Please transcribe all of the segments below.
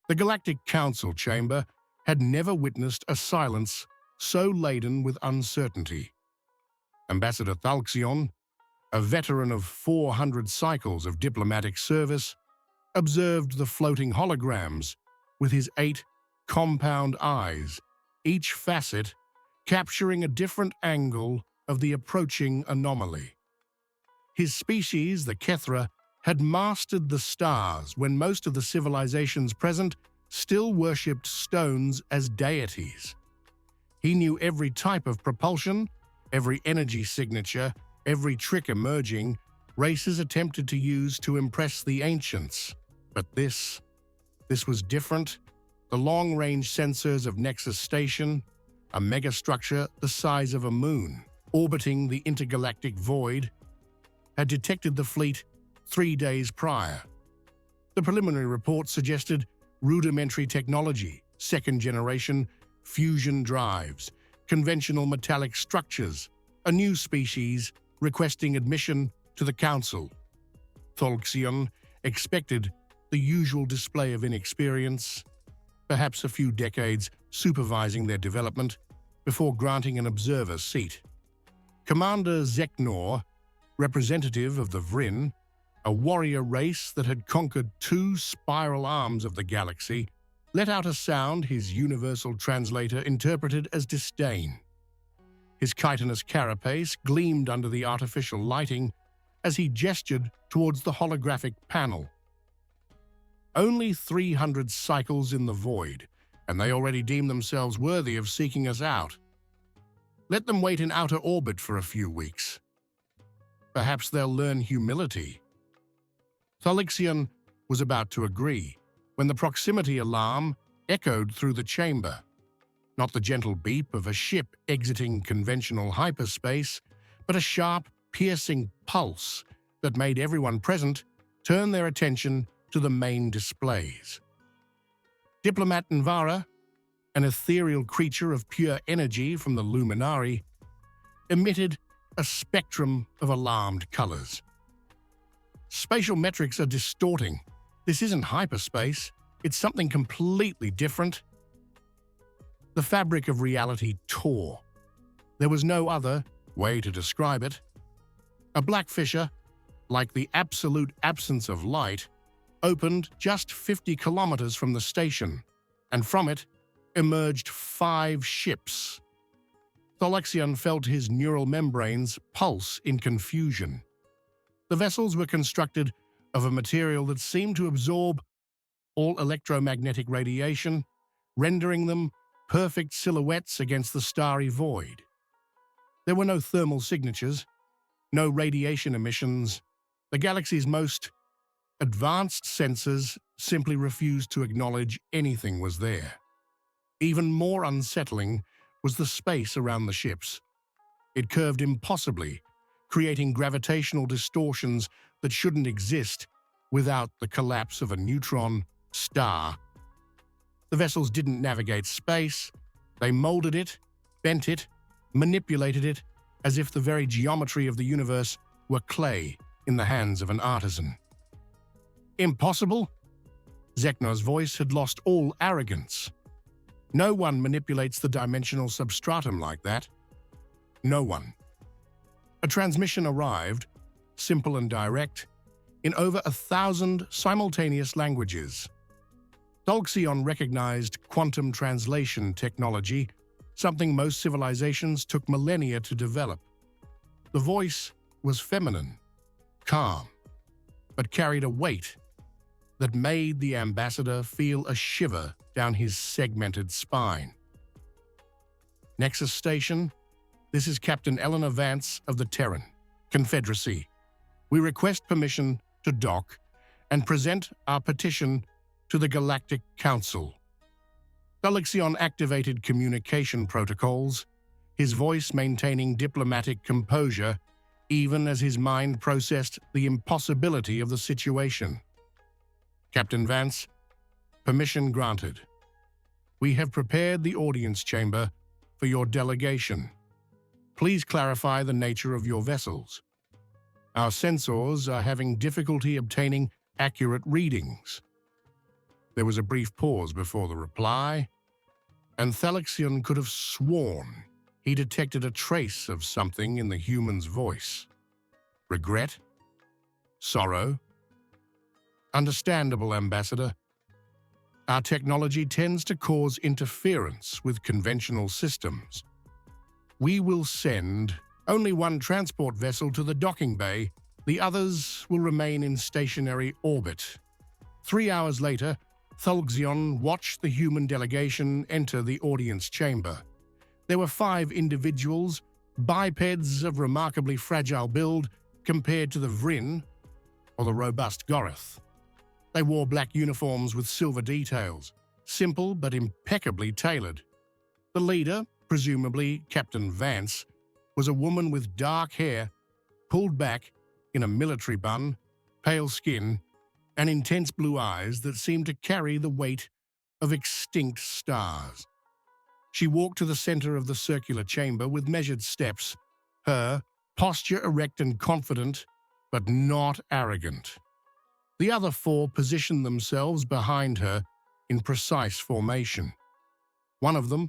The Galactic Council chamber had never witnessed a silence so laden with uncertainty. Ambassador Thalxion, a veteran of 400 cycles of diplomatic service, observed the floating holograms with his 8 compound eyes, each facet capturing a different angle of the approaching anomaly. His species, the Kethra, had mastered the stars when most of the civilizations present still worshipped stones as deities. He knew every type of propulsion, every energy signature, every trick emerging, races attempted to use to impress the ancients. But this was different. The long-range sensors of Nexus Station, a megastructure the size of a moon, orbiting the intergalactic void, had detected the fleet 3 days prior. The preliminary report suggested rudimentary technology, second-generation fusion drives, conventional metallic structures, a new species requesting admission to the Council. Thalxion expected the usual display of inexperience, perhaps a few decades supervising their development, before granting an observer seat. Commander Zeknor, representative of the Vryn, a warrior race that had conquered 2 spiral arms of the galaxy, let out a sound his universal translator interpreted as disdain. His chitinous carapace gleamed under the artificial lighting as he gestured towards the holographic panel. Only 300 cycles in the void, and they already deem themselves worthy of seeking us out. Let them wait in outer orbit for a few weeks. Perhaps they'll learn humility. Thalxion was about to agree when the proximity alarm echoed through the chamber. Not the gentle beep of a ship exiting conventional hyperspace, but a sharp, piercing pulse that made everyone present turn their attention to the main displays. Diplomat Nvara, an ethereal creature of pure energy from the Luminari, emitted a spectrum of alarmed colors. Spatial metrics are distorting. This isn't hyperspace. It's something completely different. The fabric of reality tore. There was no other way to describe it. A black fissure, like the absolute absence of light, opened just 50 kilometers from the station, and from it emerged 5 ships. Thalxion felt his neural membranes pulse in confusion. The vessels were constructed of a material that seemed to absorb all electromagnetic radiation, rendering them perfect silhouettes against the starry void. There were no thermal signatures, no radiation emissions. The galaxy's most advanced sensors simply refused to acknowledge anything was there. Even more unsettling was the space around the ships. It curved impossibly, creating gravitational distortions that shouldn't exist without the collapse of a neutron star. The vessels didn't navigate space. They molded it, bent it, manipulated it, as if the very geometry of the universe were clay in the hands of an artisan. Impossible? Zeknor's voice had lost all arrogance. No one manipulates the dimensional substratum like that. No one. A transmission arrived, simple and direct, in over 1,000 simultaneous languages. Thalxion recognized quantum translation technology, something most civilizations took millennia to develop. The voice was feminine, calm, but carried a weight that made the ambassador feel a shiver down his segmented spine. Nexus Station, this is Captain Eleanor Vance of the Terran Confederacy. We request permission to dock and present our petition to the Galactic Council. Thalxion activated communication protocols, his voice maintaining diplomatic composure even as his mind processed the impossibility of the situation. Captain Vance, permission granted. We have prepared the audience chamber for your delegation. Please clarify the nature of your vessels. Our sensors are having difficulty obtaining accurate readings. There was a brief pause before the reply, and Thalaxion could have sworn he detected a trace of something in the human's voice. Regret? Sorrow? Understandable, Ambassador. Our technology tends to cause interference with conventional systems. We will send only one transport vessel to the docking bay. The others will remain in stationary orbit. 3 hours later, Thalaxion watched the human delegation enter the audience chamber. There were 5 individuals, bipeds of remarkably fragile build compared to the Vryn or the robust Goroth. They wore black uniforms with silver details, simple but impeccably tailored. The leader, presumably Captain Vance, was a woman with dark hair, pulled back in a military bun, pale skin, and intense blue eyes that seemed to carry the weight of extinct stars. She walked to the center of the circular chamber with measured steps, her posture erect and confident, but not arrogant. The other 4 positioned themselves behind her in precise formation. One of them,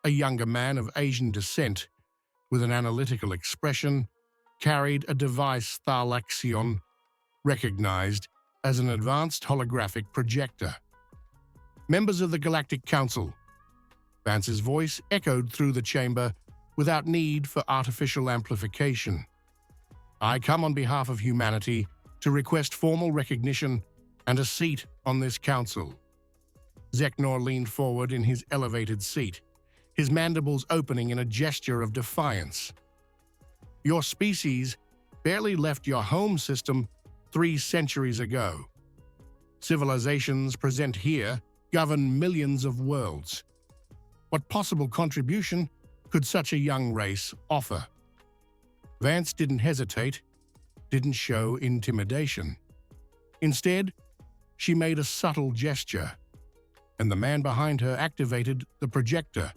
a younger man of Asian descent, with an analytical expression, carried a device Thalaxion recognized as an advanced holographic projector. Members of the Galactic Council. Vance's voice echoed through the chamber without need for artificial amplification. I come on behalf of humanity to request formal recognition and a seat on this council. Zeknor leaned forward in his elevated seat, his mandibles opening in a gesture of defiance. Your species barely left your home system 3 centuries ago. Civilizations present here govern millions of worlds. What possible contribution could such a young race offer? Vance didn't hesitate, didn't show intimidation. Instead, she made a subtle gesture, and the man behind her activated the projector.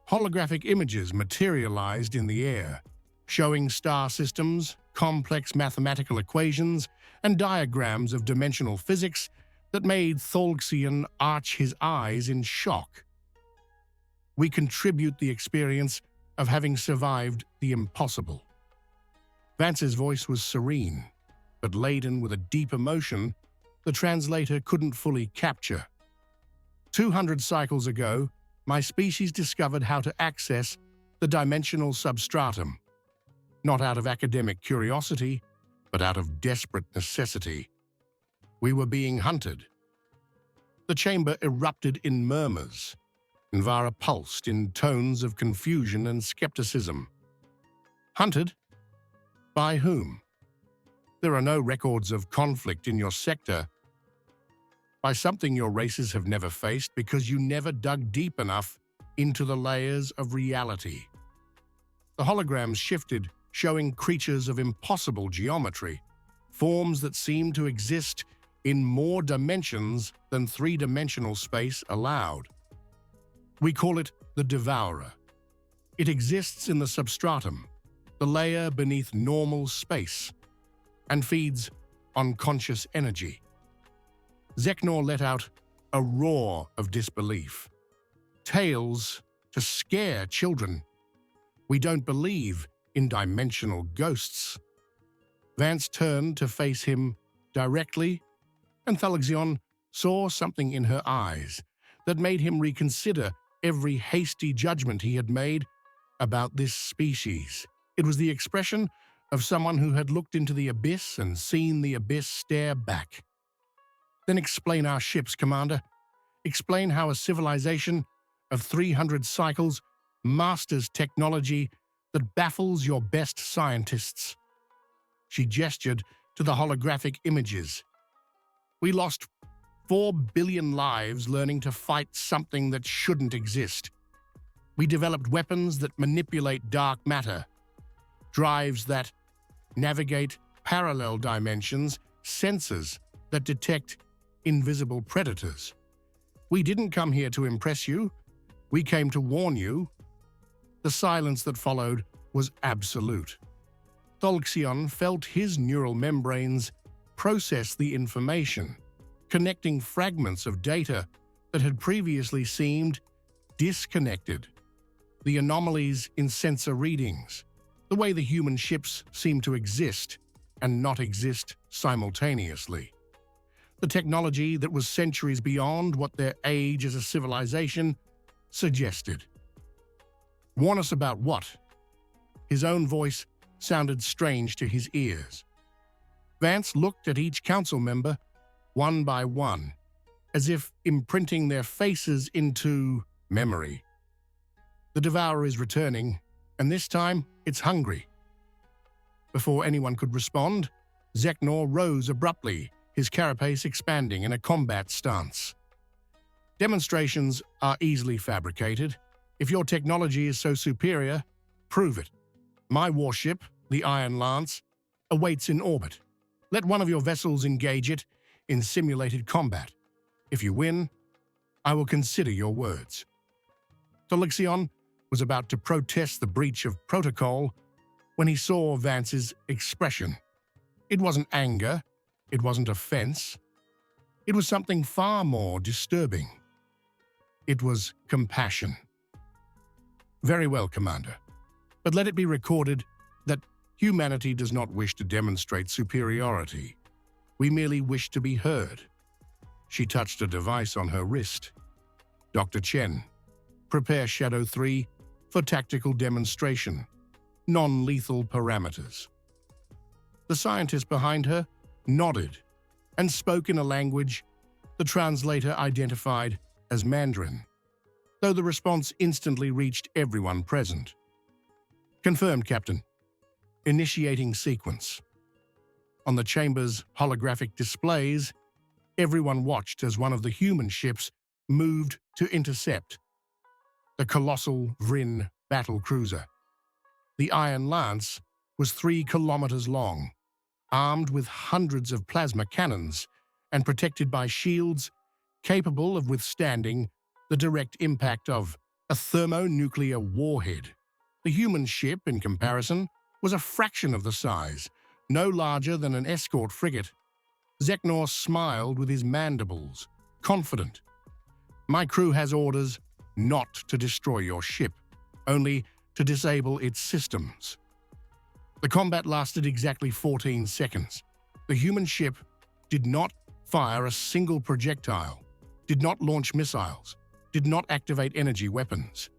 Holographic images materialized in the air, showing star systems, complex mathematical equations, and diagrams of dimensional physics that made Thalaxion arch his eyes in shock. We contribute the experience of having survived the impossible. Vance's voice was serene, but laden with a deep emotion the translator couldn't fully capture. 200 cycles ago, my species discovered how to access the dimensional substratum, not out of academic curiosity, but out of desperate necessity. We were being hunted. The chamber erupted in murmurs. Nvara pulsed in tones of confusion and skepticism. Hunted? By whom? There are no records of conflict in your sector. By something your races have never faced because you never dug deep enough into the layers of reality. The holograms shifted, showing creatures of impossible geometry, forms that seemed to exist in more dimensions than 3-dimensional space allowed. We call it the Devourer. It exists in the substratum, the layer beneath normal space, and feeds on conscious energy. Zeknor let out a roar of disbelief. Tales to scare children. We don't believe in dimensional ghosts. Vance turned to face him directly, and Thalaxion saw something in her eyes that made him reconsider every hasty judgment he had made about this species. It was the expression of someone who had looked into the abyss and seen the abyss stare back. Then explain our ships, Commander. Explain how a civilization of 300 cycles masters technology that baffles your best scientists. She gestured to the holographic images. We lost 4 billion lives learning to fight something that shouldn't exist. We developed weapons that manipulate dark matter, drives that navigate parallel dimensions, sensors that detect invisible predators. We didn't come here to impress you. We came to warn you. The silence that followed was absolute. Thalaxion felt his neural membranes process the information, connecting fragments of data that had previously seemed disconnected. The anomalies in sensor readings, the way the human ships seemed to exist and not exist simultaneously. The technology that was centuries beyond what their age as a civilization suggested. Warn us about what? His own voice sounded strange to his ears. Vance looked at each council member, one by one, as if imprinting their faces into memory. The devourer is returning, and this time it's hungry. Before anyone could respond, Zeknor rose abruptly, his carapace expanding in a combat stance. Demonstrations are easily fabricated. If your technology is so superior, prove it. My warship, the Iron Lance, awaits in orbit. Let one of your vessels engage it in simulated combat. If you win, I will consider your words. Thalixion was about to protest the breach of protocol when he saw Vance's expression. It wasn't anger, it wasn't offense. It was something far more disturbing. It was compassion. Very well, Commander. But let it be recorded that humanity does not wish to demonstrate superiority. We merely wish to be heard. She touched a device on her wrist. Dr. Chen, prepare Shadow 3 for tactical demonstration. Non-lethal parameters. The scientist behind her nodded and spoke in a language the translator identified as Mandarin, though the response instantly reached everyone present. Confirmed, Captain. Initiating sequence. On the chamber's holographic displays, everyone watched as one of the human ships moved to intercept the colossal Vryn battle cruiser. The Iron Lance was 3 kilometers long, armed with hundreds of plasma cannons and protected by shields capable of withstanding the direct impact of a thermonuclear warhead. The human ship, in comparison, was a fraction of the size, no larger than an escort frigate. Zeknor smiled with his mandibles, confident. My crew has orders not to destroy your ship, only to disable its systems. The combat lasted exactly 14 seconds. The human ship did not fire a single projectile, did not launch missiles, did not activate energy weapons.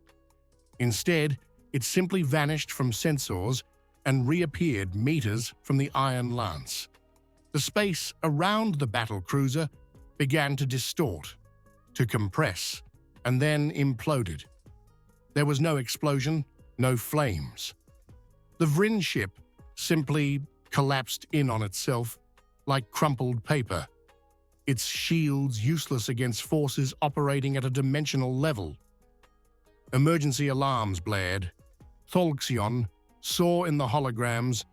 Instead, it simply vanished from sensors and reappeared meters from the Iron Lance. The space around the battle cruiser began to distort, to compress, and then imploded. There was no explosion, no flames. The Vryn ship simply collapsed in on itself like crumpled paper, its shields useless against forces operating at a dimensional level. Emergency alarms blared. Thalixion saw in the holograms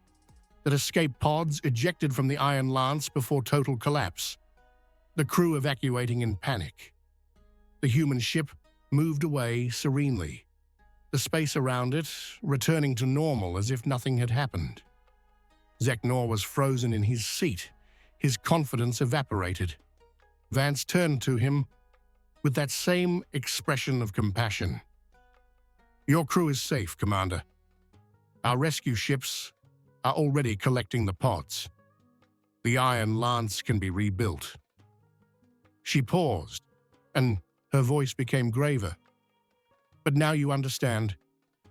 that escape pods ejected from the Iron Lance before total collapse, the crew evacuating in panic. The human ship moved away serenely, the space around it returning to normal as if nothing had happened. Zeknor was frozen in his seat, his confidence evaporated. Vance turned to him with that same expression of compassion. Your crew is safe, Commander. Our rescue ships are already collecting the pods. The Iron Lance can be rebuilt. She paused, and her voice became graver. But now you understand.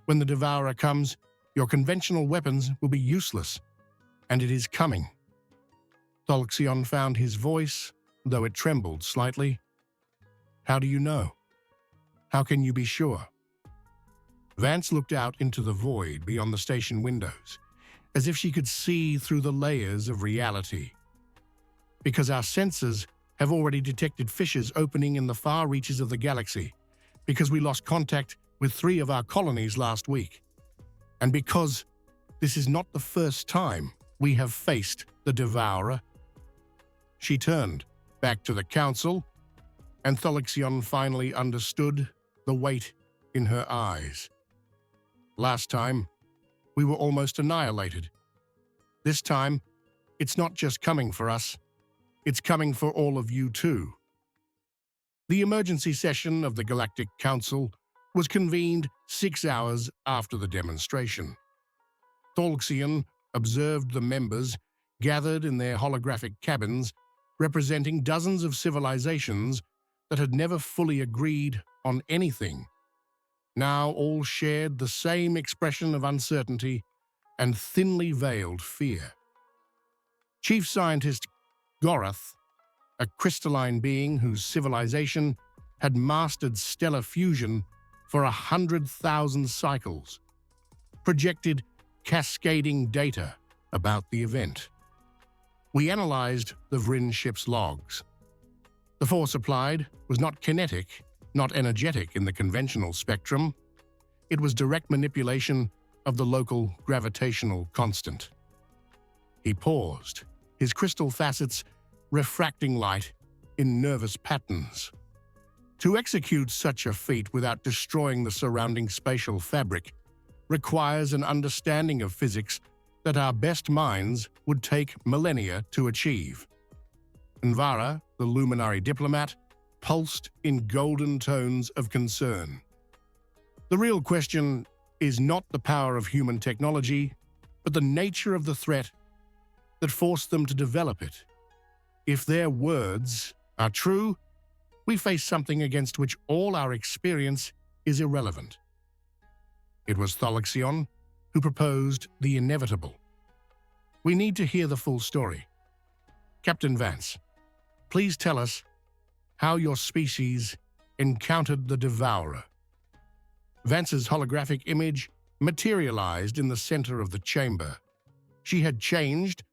When the Devourer comes, your conventional weapons will be useless, and it is coming. Thalixion found his voice, though it trembled slightly. How do you know? How can you be sure? Vance looked out into the void beyond the station windows, as if she could see through the layers of reality. Because our sensors have already detected fissures opening in the far reaches of the galaxy, because we lost contact with 3 of our colonies last week, and because this is not the first time we have faced the Devourer. She turned back to the Council, and Thalixion finally understood the weight in her eyes. Last time, we were almost annihilated. This time, it's not just coming for us, It's coming for all of you too. The emergency session of the Galactic Council was convened 6 hours after the demonstration. Thalxion observed the members gathered in their holographic cabins representing dozens of civilizations that had never fully agreed on anything. Now all shared the same expression of uncertainty and thinly veiled fear. Chief Scientist Gorath, a crystalline being whose civilization had mastered stellar fusion for 100,000 cycles, projected cascading data about the event. We analyzed the Vryn ship's logs. The force applied was not kinetic, not energetic in the conventional spectrum. It was direct manipulation of the local gravitational constant. He paused, his crystal facets refracting light in nervous patterns. To execute such a feat without destroying the surrounding spatial fabric requires an understanding of physics that our best minds would take millennia to achieve. Nvara, the luminary diplomat, pulsed in golden tones of concern. The real question is not the power of human technology, but the nature of the threat that forced them to develop it. If their words are true, we face something against which all our experience is irrelevant. It was Thalxion who proposed the inevitable. We need to hear the full story. Captain Vance, please tell us how your species encountered the Devourer. Vance's holographic image materialized in the center of the chamber. She had changed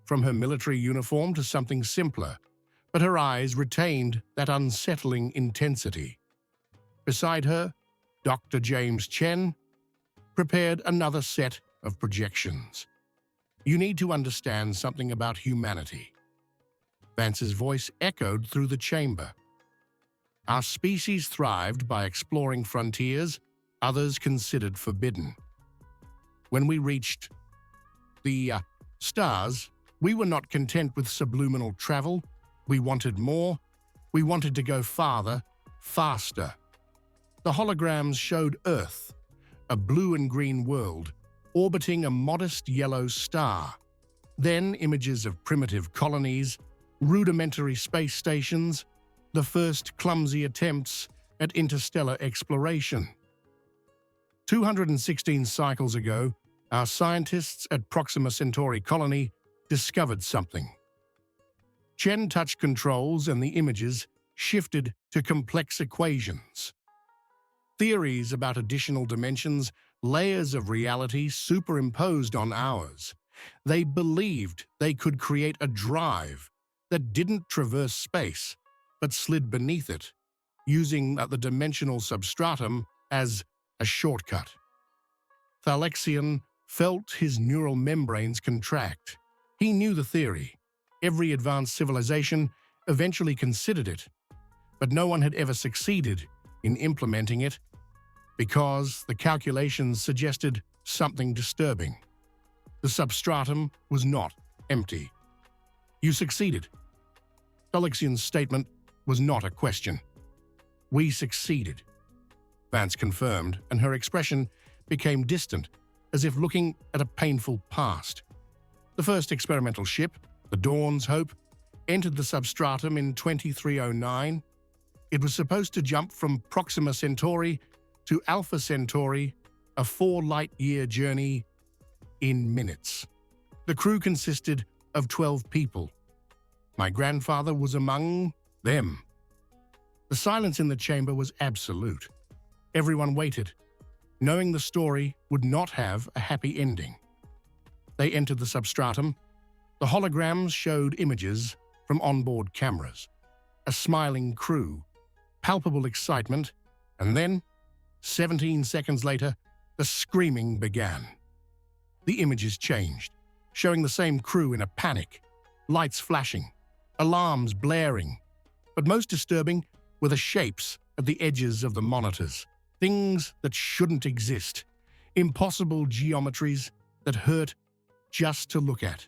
from her military uniform to something simpler, but her eyes retained that unsettling intensity. Beside her, Dr. James Chen prepared another set of projections. You need to understand something about humanity. Vance's voice echoed through the chamber. Our species thrived by exploring frontiers others considered forbidden. When we reached the stars, we were not content with subliminal travel. We wanted more. We wanted to go farther, faster. The holograms showed Earth, a blue and green world, orbiting a modest yellow star. Then images of primitive colonies, rudimentary space stations, the first clumsy attempts at interstellar exploration. 216 cycles ago, our scientists at Proxima Centauri colony discovered something. Chen touched controls and the images shifted to complex equations. Theories about additional dimensions, layers of reality superimposed on ours. They believed they could create a drive that didn't traverse space, but slid beneath it, using the dimensional substratum as a shortcut. Thalxion felt his neural membranes contract. He knew the theory. Every advanced civilization eventually considered it, but no one had ever succeeded in implementing it because the calculations suggested something disturbing. The substratum was not empty. You succeeded. Thalxion's statement was not a question. We succeeded. Vance confirmed, and her expression became distant, as if looking at a painful past. The first experimental ship, the Dawn's Hope, entered the substratum in 2309. It was supposed to jump from Proxima Centauri to Alpha Centauri, a 4-light-year journey in minutes. The crew consisted of 12 people. My grandfather was among them. The silence in the chamber was absolute. Everyone waited, knowing the story would not have a happy ending. They entered the substratum. The holograms showed images from onboard cameras, a smiling crew, palpable excitement, and then, 17 seconds later, the screaming began. The images changed, showing the same crew in a panic, lights flashing, alarms blaring. But most disturbing were the shapes at the edges of the monitors, things that shouldn't exist, impossible geometries that hurt just to look at.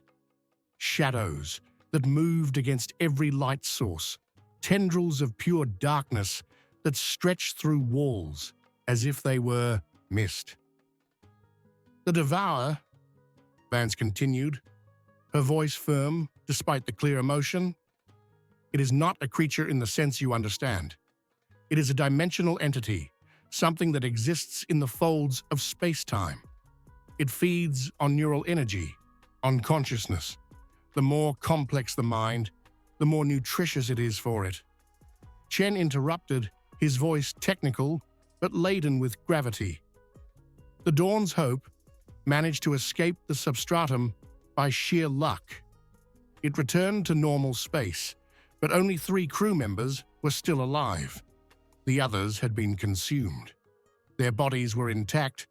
Shadows, that moved against every light source, tendrils of pure darkness that stretched through walls as if they were mist. The Devourer, Vance continued, her voice firm despite the clear emotion, it is not a creature in the sense you understand. It is a dimensional entity, something that exists in the folds of space-time. It feeds on neural energy, on consciousness. The more complex the mind, the more nutritious it is for it. Chen interrupted, his voice technical but laden with gravity. The Dawn's Hope managed to escape the substratum by sheer luck. It returned to normal space, but only 3 crew members were still alive. The others had been consumed. Their bodies were intact,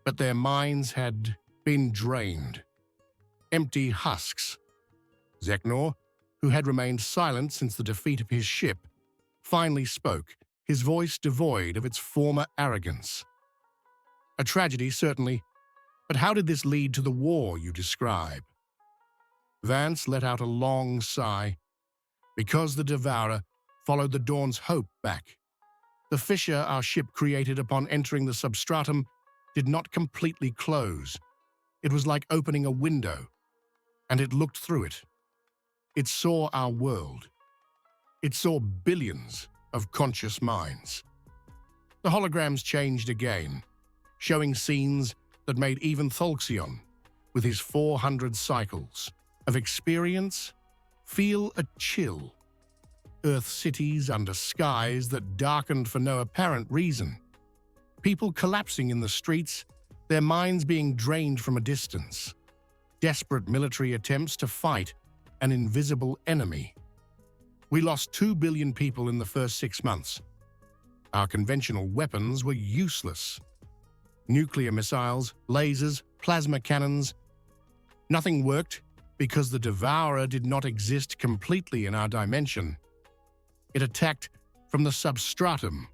but their minds had been drained. Empty husks. Zeknor, who had remained silent since the defeat of his ship, finally spoke, his voice devoid of its former arrogance. A tragedy, certainly, but how did this lead to the war you describe? Vance let out a long sigh. Because the Devourer followed the Dawn's Hope back. The fissure our ship created upon entering the substratum did not completely close. It was like opening a window, and it looked through it. It saw our world. It saw billions of conscious minds. The holograms changed again, showing scenes that made even Thalxion, with his 400 cycles of experience, feel a chill. Earth cities under skies that darkened for no apparent reason. People collapsing in the streets, their minds being drained from a distance. Desperate military attempts to fight an invisible enemy. We lost 2 billion people in the first 6 months. Our conventional weapons were useless. Nuclear missiles, lasers, plasma cannons. Nothing worked because the Devourer did not exist completely in our dimension. It attacked from the substratum,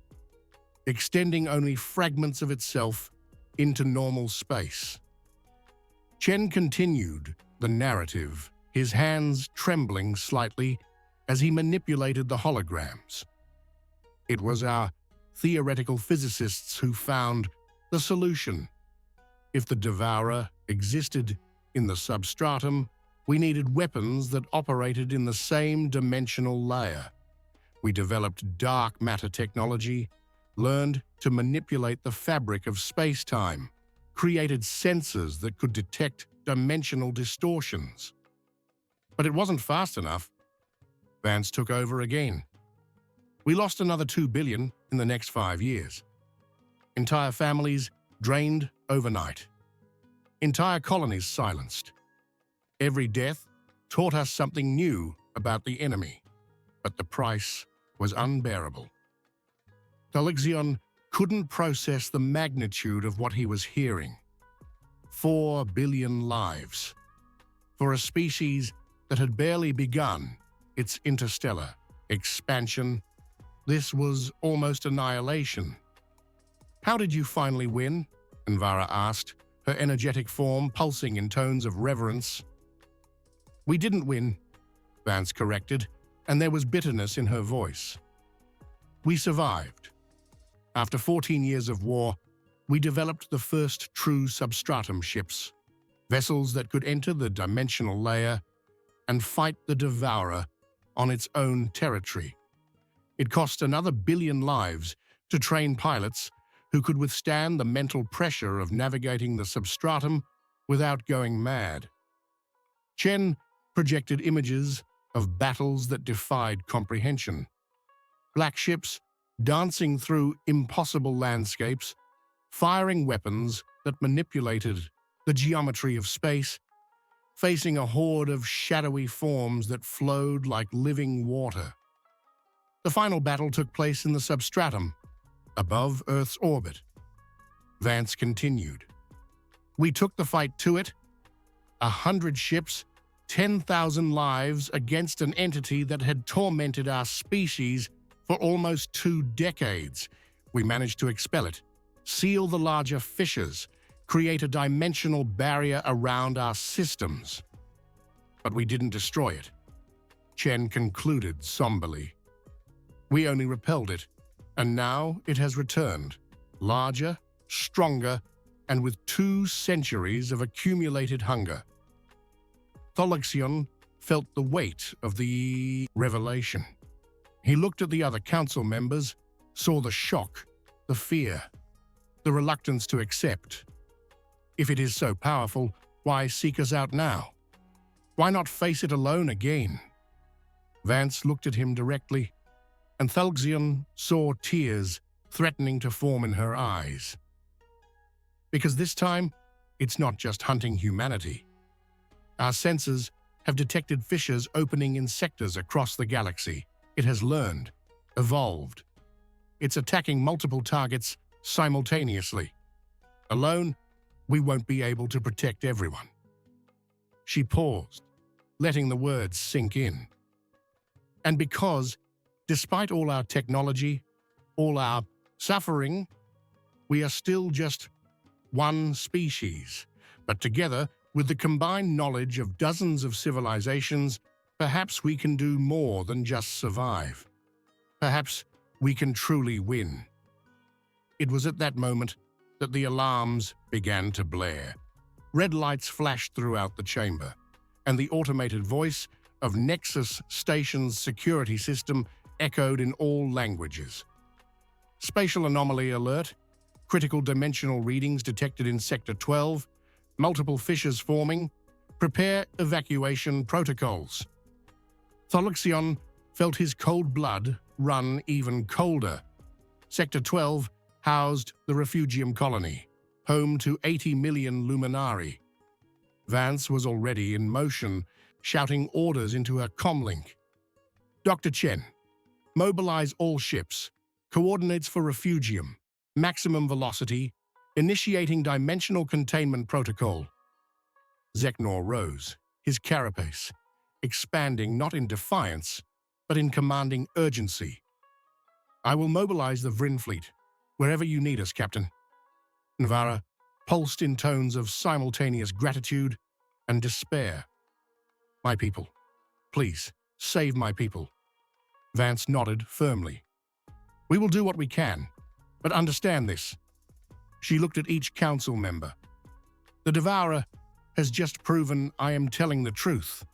extending only fragments of itself into normal space. Chen continued the narrative, his hands trembling slightly as he manipulated the holograms. It was our theoretical physicists who found the solution. If the Devourer existed in the substratum, we needed weapons that operated in the same dimensional layer. We developed dark matter technology, learned to manipulate the fabric of space-time, created sensors that could detect dimensional distortions. But it wasn't fast enough. Vance took over again. We lost another 2 billion in the next 5 years. Entire families drained overnight. Entire colonies silenced. Every death taught us something new about the enemy, but the price was unbearable. Thalxion couldn't process the magnitude of what he was hearing. 4 billion lives. For a species that had barely begun its interstellar expansion, this was almost annihilation. How did you finally win? Anvara asked, her energetic form pulsing in tones of reverence. We didn't win, Vance corrected, and there was bitterness in her voice. We survived. After 14 years of war, we developed the first true substratum ships, vessels that could enter the dimensional layer and fight the Devourer on its own territory. It cost another 1 billion lives to train pilots who could withstand the mental pressure of navigating the substratum without going mad. Chen projected images of battles that defied comprehension. Black ships dancing through impossible landscapes, firing weapons that manipulated the geometry of space, facing a horde of shadowy forms that flowed like living water. The final battle took place in the substratum, above Earth's orbit. Vance continued. We took the fight to it, 100 ships, 10,000 lives against an entity that had tormented our species for almost 2 decades. We managed to expel it, seal the larger fissures, create a dimensional barrier around our systems. But we didn't destroy it. Chen concluded somberly. We only repelled it, and now it has returned, larger, stronger, and with 2 centuries of accumulated hunger. Tholixion felt the weight of the revelation. He looked at the other council members, saw the shock, the fear, the reluctance to accept. If it is so powerful, why seek us out now? Why not face it alone again? Vance looked at him directly, and Tholixion saw tears threatening to form in her eyes. Because this time, it's not just hunting humanity. Our sensors have detected fissures opening in sectors across the galaxy. It has learned, evolved. It's attacking multiple targets simultaneously. Alone, we won't be able to protect everyone. She paused, letting the words sink in. And because, despite all our technology, all our suffering, we are still just one species. But together, with the combined knowledge of dozens of civilizations, perhaps we can do more than just survive. Perhaps we can truly win. It was at that moment that the alarms began to blare. Red lights flashed throughout the chamber, and the automated voice of Nexus Station's security system echoed in all languages. Spatial anomaly alert, critical dimensional readings detected in Sector 12, multiple fissures forming, prepare evacuation protocols. Tholixion felt his cold blood run even colder. Sector 12 housed the Refugium colony, home to 80 million Luminari. Vance was already in motion, shouting orders into her comlink. Dr. Chen, mobilize all ships, coordinates for Refugium, maximum velocity, initiating dimensional containment protocol. Zeknor rose, his carapace, expanding not in defiance, but in commanding urgency. I will mobilize the Vrin fleet, wherever you need us, Captain. Nvara pulsed in tones of simultaneous gratitude and despair. My people, please, save my people. Vance nodded firmly. We will do what we can, but understand this. She looked at each council member. The Devourer has just proven I am telling the truth,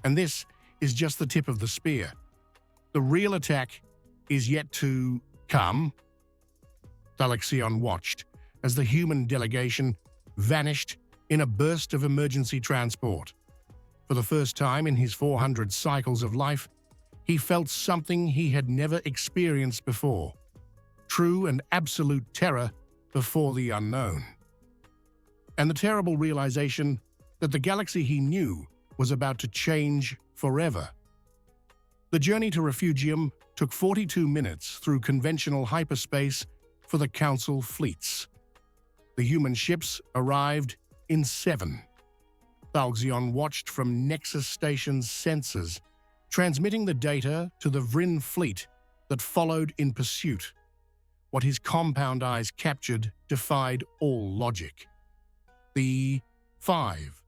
and this is just the tip of the spear. The real attack is yet to come. Tholixion watched as the human delegation vanished in a burst of emergency transport. For the first time in his 400 cycles of life, he felt something he had never experienced before. True and absolute terror before the unknown. And the terrible realization that the galaxy he knew was about to change forever. The journey to Refugium took 42 minutes through conventional hyperspace for the Council fleets. The human ships arrived in 7. Tholixion watched from Nexus Station's sensors, transmitting the data to the Vrin fleet that followed in pursuit. What his compound eyes captured defied all logic. The 5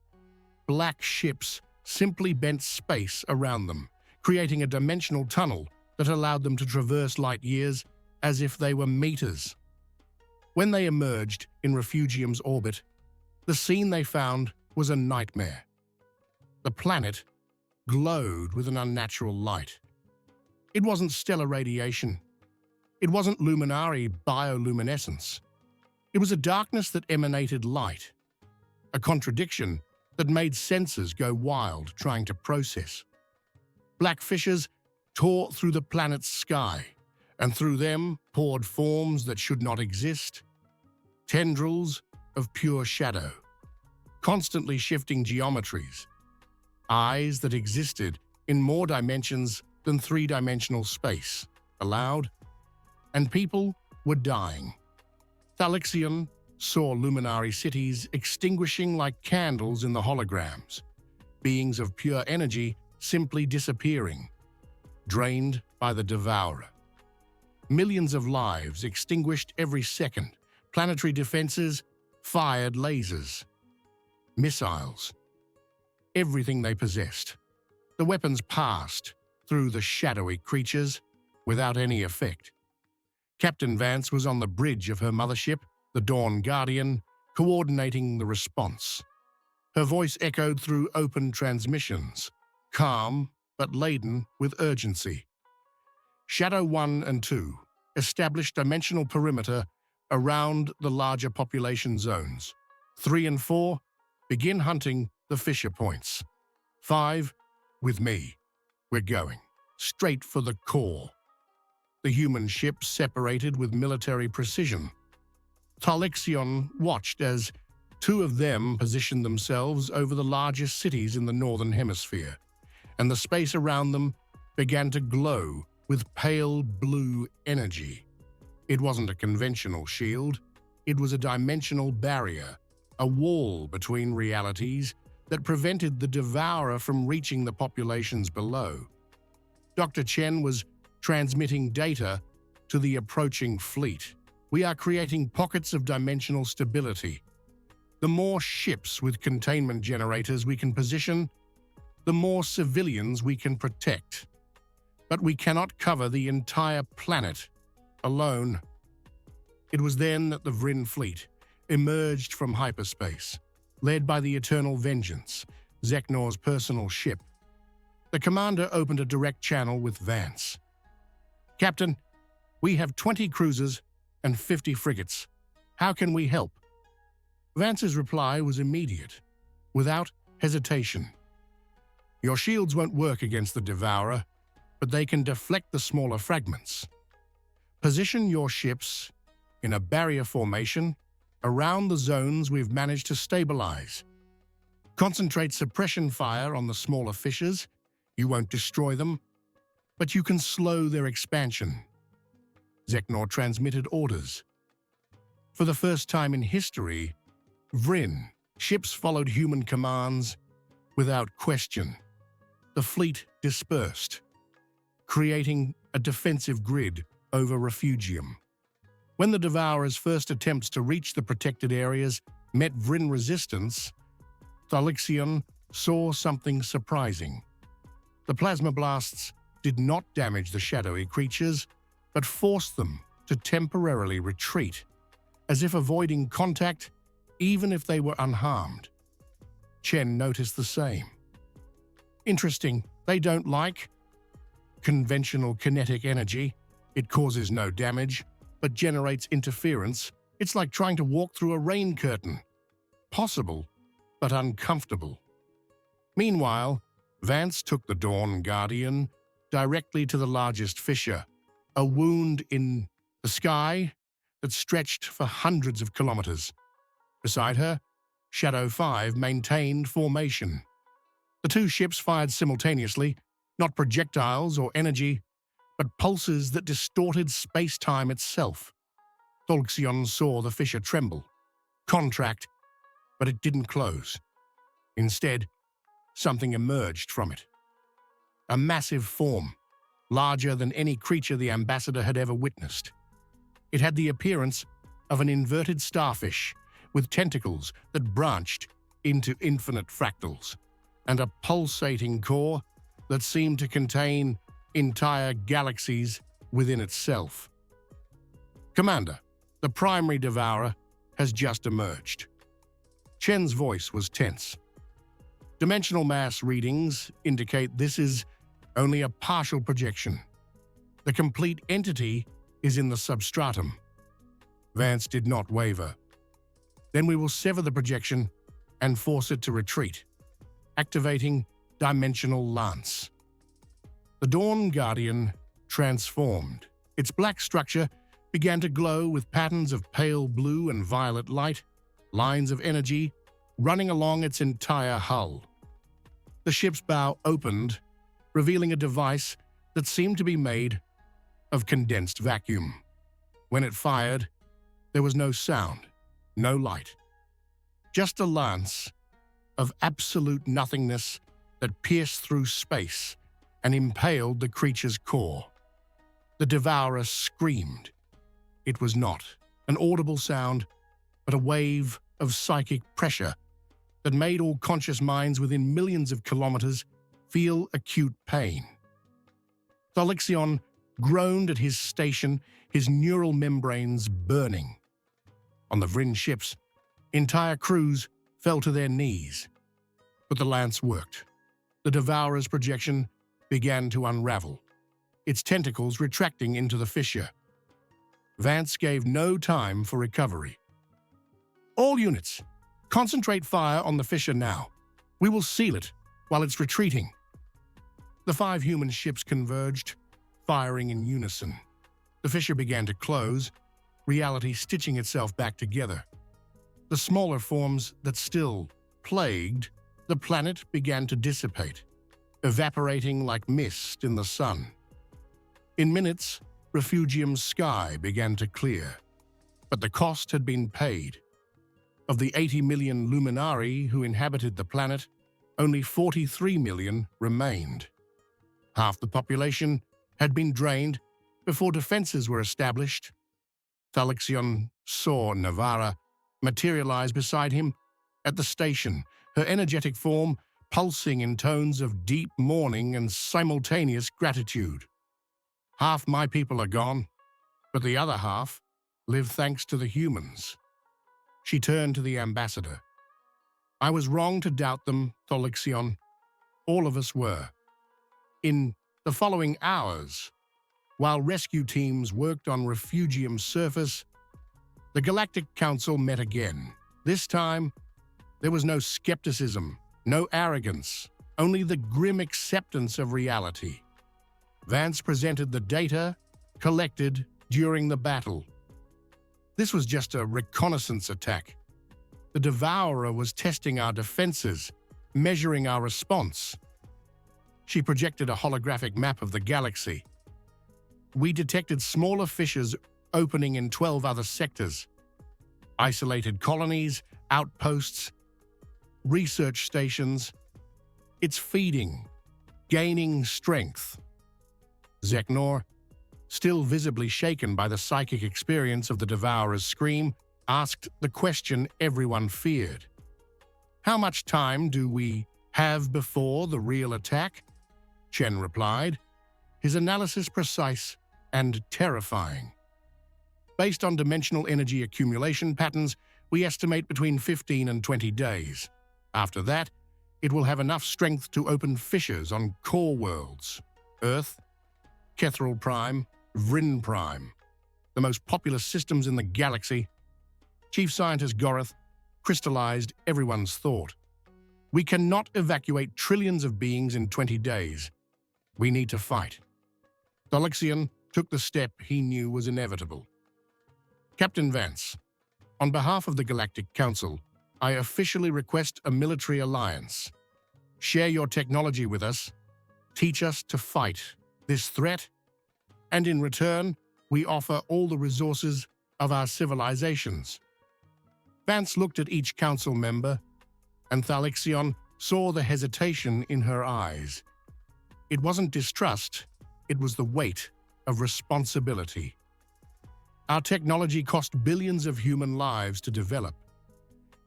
black ships simply bent space around them, creating a dimensional tunnel that allowed them to traverse light years as if they were meters. When they emerged in Refugium's orbit, the scene they found was a nightmare. The planet glowed with an unnatural light. It wasn't stellar radiation. It wasn't luminary bioluminescence. It was a darkness that emanated light, a contradiction that made sensors go wild trying to process. Black fissures tore through the planet's sky, and through them poured forms that should not exist. Tendrils of pure shadow, constantly shifting geometries. Eyes that existed in more dimensions than 3-dimensional space allowed, and people were dying. Tholixion saw luminary cities extinguishing like candles in the holograms, beings of pure energy simply disappearing, drained by the Devourer. Millions of lives extinguished every second. Planetary defenses fired lasers, missiles, everything they possessed. The weapons passed through the shadowy creatures without any effect. Captain Vance was on the bridge of her mothership, the Dawn Guardian, coordinating the response. Her voice echoed through open transmissions, calm but laden with urgency. Shadow 1 and 2 established dimensional perimeter around the larger population zones. 3 and 4 begin hunting the fissure points. 5, with me. We're going straight for the core. The human ships separated with military precision. Talixion watched as 2 of them positioned themselves over the largest cities in the Northern Hemisphere, and the space around them began to glow with pale blue energy. It wasn't a conventional shield, it was a dimensional barrier, a wall between realities that prevented the devourer from reaching the populations below. Dr. Chen was transmitting data to the approaching fleet. We are creating pockets of dimensional stability. The more ships with containment generators we can position, the more civilians we can protect. But we cannot cover the entire planet alone. It was then that the Vryn fleet emerged from hyperspace, led by the Eternal Vengeance, Zeknor's personal ship. The commander opened a direct channel with Vance. "Captain, we have 20 cruisers and 50 frigates. How can we help?" Vance's reply was immediate, without hesitation. "Your shields won't work against the Devourer, but they can deflect the smaller fragments. Position your ships in a barrier formation around the zones we've managed to stabilize. Concentrate suppression fire on the smaller fissures. You won't destroy them, but you can slow their expansion." Zeknor transmitted orders. For the first time in history, Vryn ships followed human commands without question. The fleet dispersed, creating a defensive grid over refugium. When the Devourer's first attempts to reach the protected areas met Vryn resistance, Talixion saw something surprising. The plasma blasts did not damage the shadowy creatures, but forced them to temporarily retreat, as if avoiding contact even if they were unharmed. Chen noticed the same. "Interesting, they don't like conventional kinetic energy. It causes no damage, but generates interference. It's like trying to walk through a rain curtain. Possible, but uncomfortable." Meanwhile, Vance took the Dawn Guardian directly to the largest fissure, a wound in the sky that stretched for hundreds of kilometers. Beside her, Shadow 5 maintained formation. The 2 ships fired simultaneously, not projectiles or energy, but pulses that distorted space-time itself. Thalxion saw the fissure tremble, contract, but it didn't close. Instead, something emerged from it. A massive form, larger than any creature the ambassador had ever witnessed. It had the appearance of an inverted starfish with tentacles that branched into infinite fractals, and a pulsating core that seemed to contain entire galaxies within itself. "Commander, the primary devourer has just emerged." Chen's voice was tense. "Dimensional mass readings indicate this is only a partial projection. The complete entity is in the substratum." Vance did not waver. "Then we will sever the projection and force it to retreat, activating Dimensional Lance." The Dawn Guardian transformed. Its black structure began to glow with patterns of pale blue and violet light, lines of energy running along its entire hull. The ship's bow opened, revealing a device that seemed to be made of condensed vacuum. When it fired, there was no sound, no light. Just a lance of absolute nothingness that pierced through space and impaled the creature's core. The devourer screamed. It was not an audible sound, but a wave of psychic pressure that made all conscious minds within millions of kilometers feel acute pain. Thalixion groaned at his station, his neural membranes burning. On the Vryn ships, entire crews fell to their knees. But the lance worked. The Devourer's projection began to unravel, its tentacles retracting into the fissure. Vance gave no time for recovery. "All units, concentrate fire on the fissure now. We will seal it while it's retreating." The 5 human ships converged, firing in unison. The fissure began to close, reality stitching itself back together. The smaller forms that still plagued the planet began to dissipate, evaporating like mist in the sun. In minutes, Refugium's sky began to clear, but the cost had been paid. Of the 80 million Luminari who inhabited the planet, only 43 million remained. Half the population had been drained before defenses were established. Thalixion saw Navara materialize beside him at the station, her energetic form pulsing in tones of deep mourning and simultaneous gratitude. "Half my people are gone, but the other half live thanks to the humans." She turned to the ambassador. "I was wrong to doubt them, Thalixion. All of us were." In the following hours, while rescue teams worked on Refugium's surface, the Galactic Council met again. This time, there was no skepticism, no arrogance, only the grim acceptance of reality. Vance presented the data collected during the battle. This was just a reconnaissance attack. The Devourer was testing our defenses, measuring our response. She projected a holographic map of the galaxy. We detected smaller fissures opening in 12 other sectors. Isolated colonies, outposts, research stations. It's feeding, gaining strength. Zeknor, still visibly shaken by the psychic experience of the Devourer's scream, asked the question everyone feared. "How much time do we have before the real attack?" Chen replied, his analysis precise and terrifying. "Based on dimensional energy accumulation patterns, we estimate between 15 and 20 days. After that, it will have enough strength to open fissures on core worlds: Earth, Kethril Prime, Vryn Prime, the most populous systems in the galaxy." Chief Scientist Gorath crystallized everyone's thought. "We cannot evacuate trillions of beings in 20 days. We need to fight." Thalixion took the step he knew was inevitable. "Captain Vance, on behalf of the Galactic Council, I officially request a military alliance. Share your technology with us, teach us to fight this threat, and in return, we offer all the resources of our civilizations." Vance looked at each council member, and Thalixion saw the hesitation in her eyes. It wasn't distrust, it was the weight of responsibility. "Our technology cost billions of human lives to develop.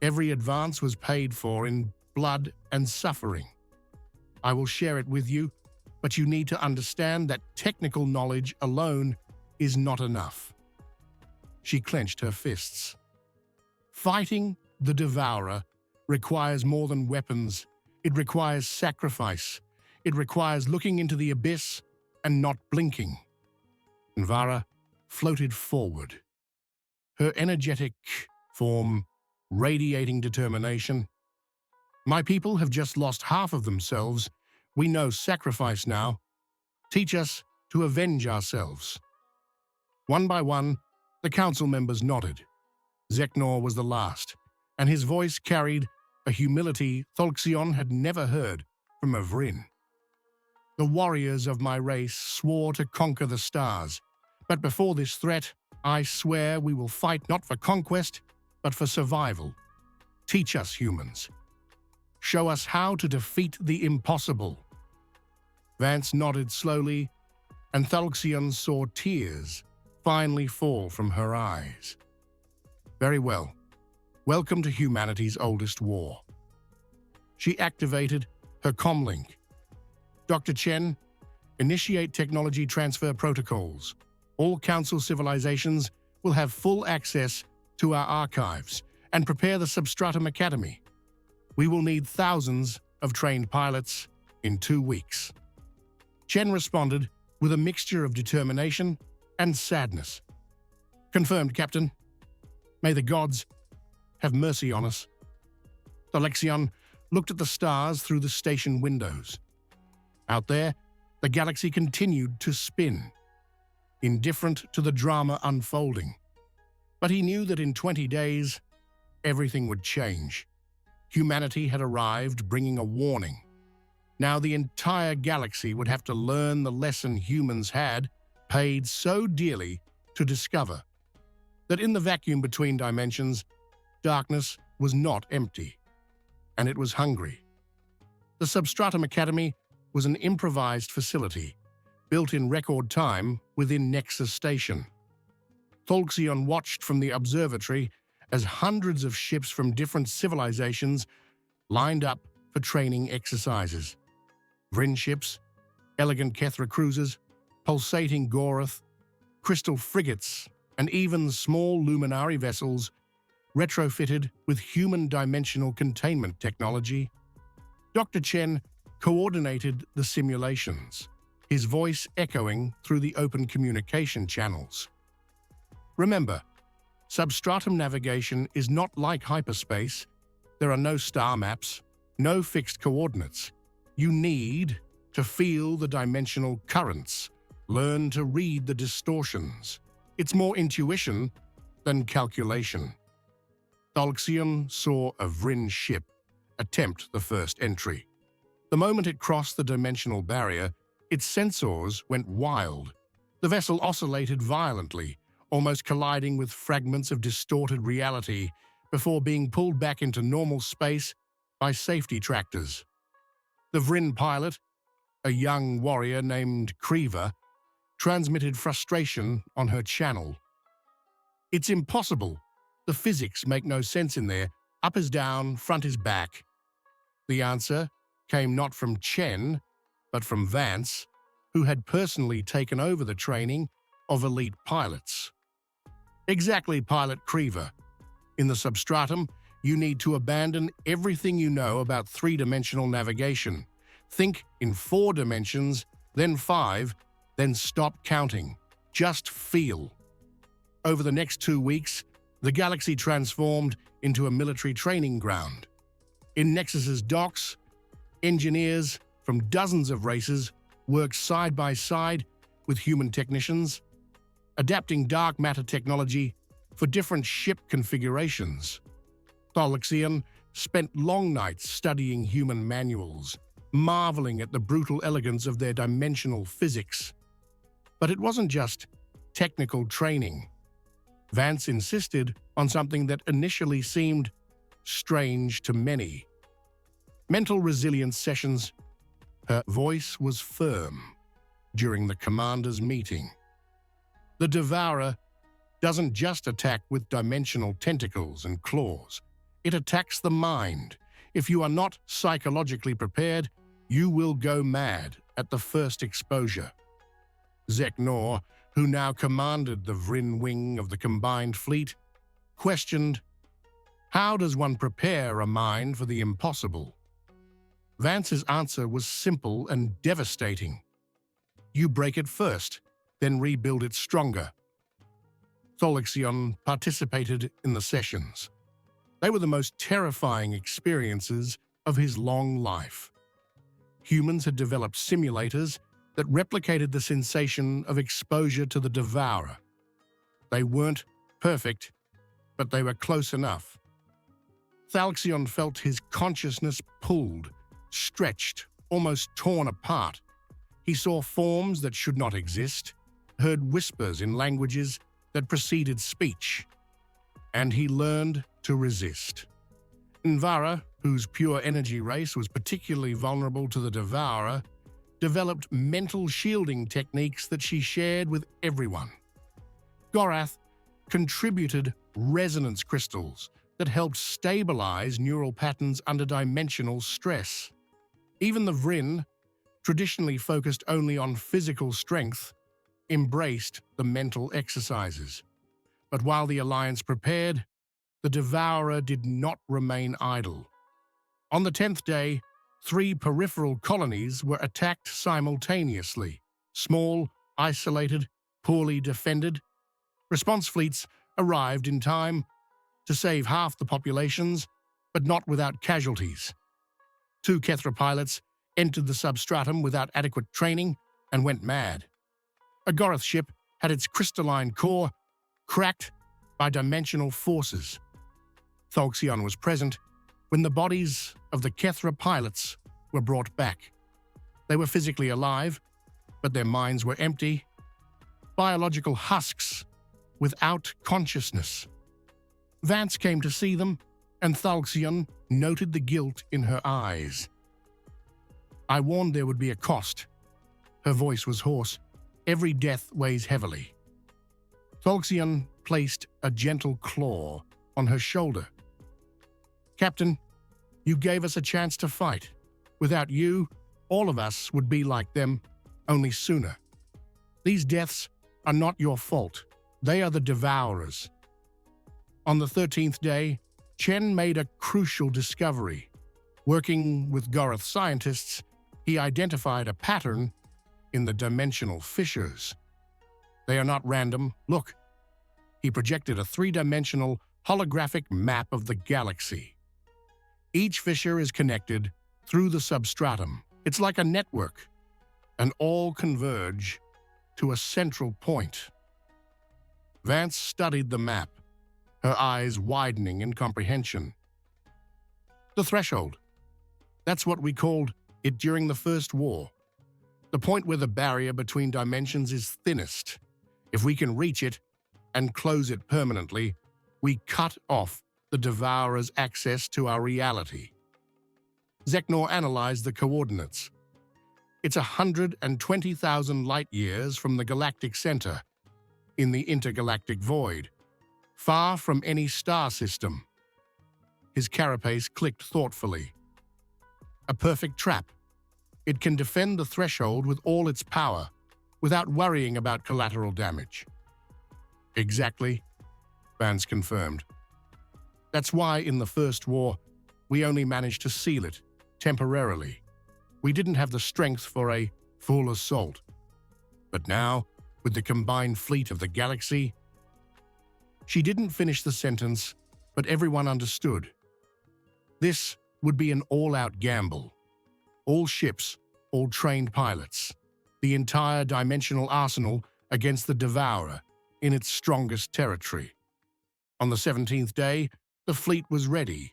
Every advance was paid for in blood and suffering. I will share it with you, but you need to understand that technical knowledge alone is not enough." She clenched her fists. "Fighting the Devourer requires more than weapons. It requires sacrifice. It requires looking into the abyss and not blinking." Nvara floated forward, her energetic form radiating determination. "My people have just lost half of themselves. We know sacrifice now. Teach us to avenge ourselves." One by one, the council members nodded. Zeknor was the last, and his voice carried a humility Thalixion had never heard from a Vryn. "The warriors of my race swore to conquer the stars, but before this threat, I swear we will fight not for conquest, but for survival. Teach us, humans. Show us how to defeat the impossible." Vance nodded slowly, and Thalixion saw tears finally fall from her eyes. "Very well. Welcome to humanity's oldest war." She activated her comlink. Dr. Chen, initiate technology transfer protocols. All Council civilizations will have full access to our archives and prepare the Substratum Academy. We will need thousands of trained pilots in 2 weeks. Chen responded with a mixture of determination and sadness. Confirmed, Captain. May the gods have mercy on us. Alexion looked at the stars through the station windows. Out there, the galaxy continued to spin, indifferent to the drama unfolding. But he knew that in 20 days, everything would change. Humanity had arrived, bringing a warning. Now the entire galaxy would have to learn the lesson humans had paid so dearly to discover. That in the vacuum between dimensions, darkness was not empty, and it was hungry. The Substratum Academy was an improvised facility, built in record time within Nexus Station. Thalxion watched from the observatory as hundreds of ships from different civilizations lined up for training exercises. Vryn ships, elegant Kethra cruisers, pulsating Gorath, crystal frigates, and even small luminary vessels retrofitted with human dimensional containment technology. Dr. Chen coordinated the simulations, his voice echoing through the open communication channels. Remember, substratum navigation is not like hyperspace. There are no star maps, no fixed coordinates. You need to feel the dimensional currents, learn to read the distortions. It's more intuition than calculation. Thalxion saw a Vryn ship attempt the first entry. The moment it crossed the dimensional barrier, its sensors went wild. The vessel oscillated violently, almost colliding with fragments of distorted reality before being pulled back into normal space by safety tractors. The Vryn pilot, a young warrior named Creever, transmitted frustration on her channel. "It's impossible. The physics make no sense in there. Up is down, front is back." The answer came not from Chen, but from Vance, who had personally taken over the training of elite pilots. "Exactly, Pilot Creever. In the substratum, you need to abandon everything you know about three-dimensional navigation. Think in 4 dimensions, then 5, then stop counting. Just feel." Over the next 2 weeks, the galaxy transformed into a military training ground. In Nexus's docks, engineers from dozens of races worked side by side with human technicians, adapting dark matter technology for different ship configurations. Thalxion spent long nights studying human manuals, marveling at the brutal elegance of their dimensional physics. But it wasn't just technical training. Vance insisted on something that initially seemed strange to many. Mental resilience sessions. Her voice was firm during the commander's meeting. The Devourer doesn't just attack with dimensional tentacles and claws. It attacks the mind. If you are not psychologically prepared, you will go mad at the first exposure. Zeknor, who now commanded the Vryn wing of the combined fleet, questioned, "How does one prepare a mind for the impossible?" Vance's answer was simple and devastating. "You break it first, then rebuild it stronger." Thalxion participated in the sessions. They were the most terrifying experiences of his long life. Humans had developed simulators that replicated the sensation of exposure to the Devourer. They weren't perfect, but they were close enough. Thalxion felt his consciousness pulled, stretched, almost torn apart. He saw forms that should not exist, heard whispers in languages that preceded speech, and he learned to resist. Nvara, whose pure energy race was particularly vulnerable to the Devourer, developed mental shielding techniques that she shared with everyone. Gorath contributed resonance crystals that helped stabilize neural patterns under dimensional stress. Even the Vryn, traditionally focused only on physical strength, embraced the mental exercises. But while the Alliance prepared, the Devourer did not remain idle. On the 10th day, 3 peripheral colonies were attacked simultaneously. Small, isolated, poorly defended. Response fleets arrived in time to save half the populations, but not without casualties. 2 Kethra pilots entered the substratum without adequate training and went mad. A Goroth ship had its crystalline core cracked by dimensional forces. Thalxion was present when the bodies of the Kethra pilots were brought back. They were physically alive, but their minds were empty, biological husks without consciousness. Vance came to see them, and Thalxion noted the guilt in her eyes. I warned there would be a cost. Her voice was hoarse. Every death weighs heavily. Thalxion placed a gentle claw on her shoulder. Captain, you gave us a chance to fight. Without you, all of us would be like them, only sooner. These deaths are not your fault. They are the Devourers. On the 13th day, Chen made a crucial discovery. Working with Goroth scientists, he identified a pattern in the dimensional fissures. They are not random. Look. He projected a 3-dimensional holographic map of the galaxy. Each fissure is connected through the substratum. It's like a network, and all converge to a central point. Vance studied the map, her eyes widening in comprehension. The threshold. That's what we called it during the First War. The point where the barrier between dimensions is thinnest. If we can reach it and close it permanently, we cut off the Devourer's access to our reality. Zeknor analyzed the coordinates. It's 120,000 light-years from the galactic center, in the intergalactic void, far from any star system. His carapace clicked thoughtfully. A perfect trap. It can defend the threshold with all its power, without worrying about collateral damage. Exactly, Vance confirmed. That's why in the First War, we only managed to seal it, temporarily. We didn't have the strength for a full assault. But now, with the combined fleet of the galaxy... She didn't finish the sentence, but everyone understood. This would be an all-out gamble. All ships, all trained pilots, the entire dimensional arsenal against the Devourer in its strongest territory. On the 17th day, the fleet was ready.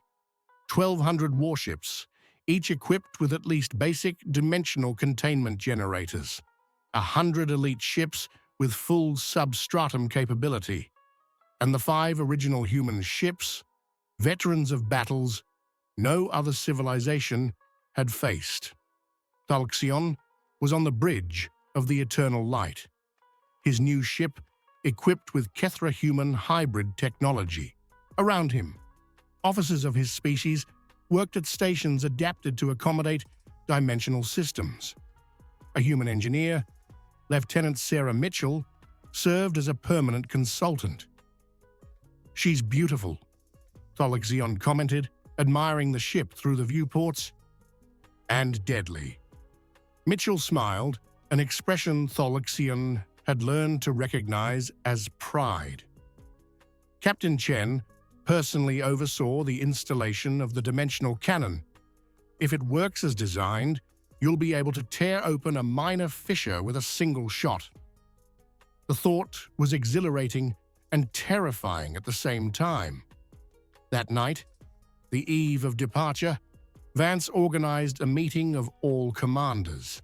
1,200 warships, each equipped with at least basic dimensional containment generators. 100 elite ships with full substratum capability. And the 5 original human ships, veterans of battles no other civilization had faced. Thalxion was on the bridge of the Eternal Light. His new ship, equipped with Kethra-human hybrid technology. Around him, officers of his species worked at stations adapted to accommodate dimensional systems. A human engineer, Lieutenant Sarah Mitchell, served as a permanent consultant. "She's beautiful," Thalxion commented, admiring the ship through the viewports. "And deadly." Mitchell smiled, an expression Thalxion had learned to recognize as pride. Captain Chen personally oversaw the installation of the dimensional cannon. If it works as designed, you'll be able to tear open a minor fissure with a single shot. The thought was exhilarating and terrifying at the same time. That night, the eve of departure, Vance organized a meeting of all commanders.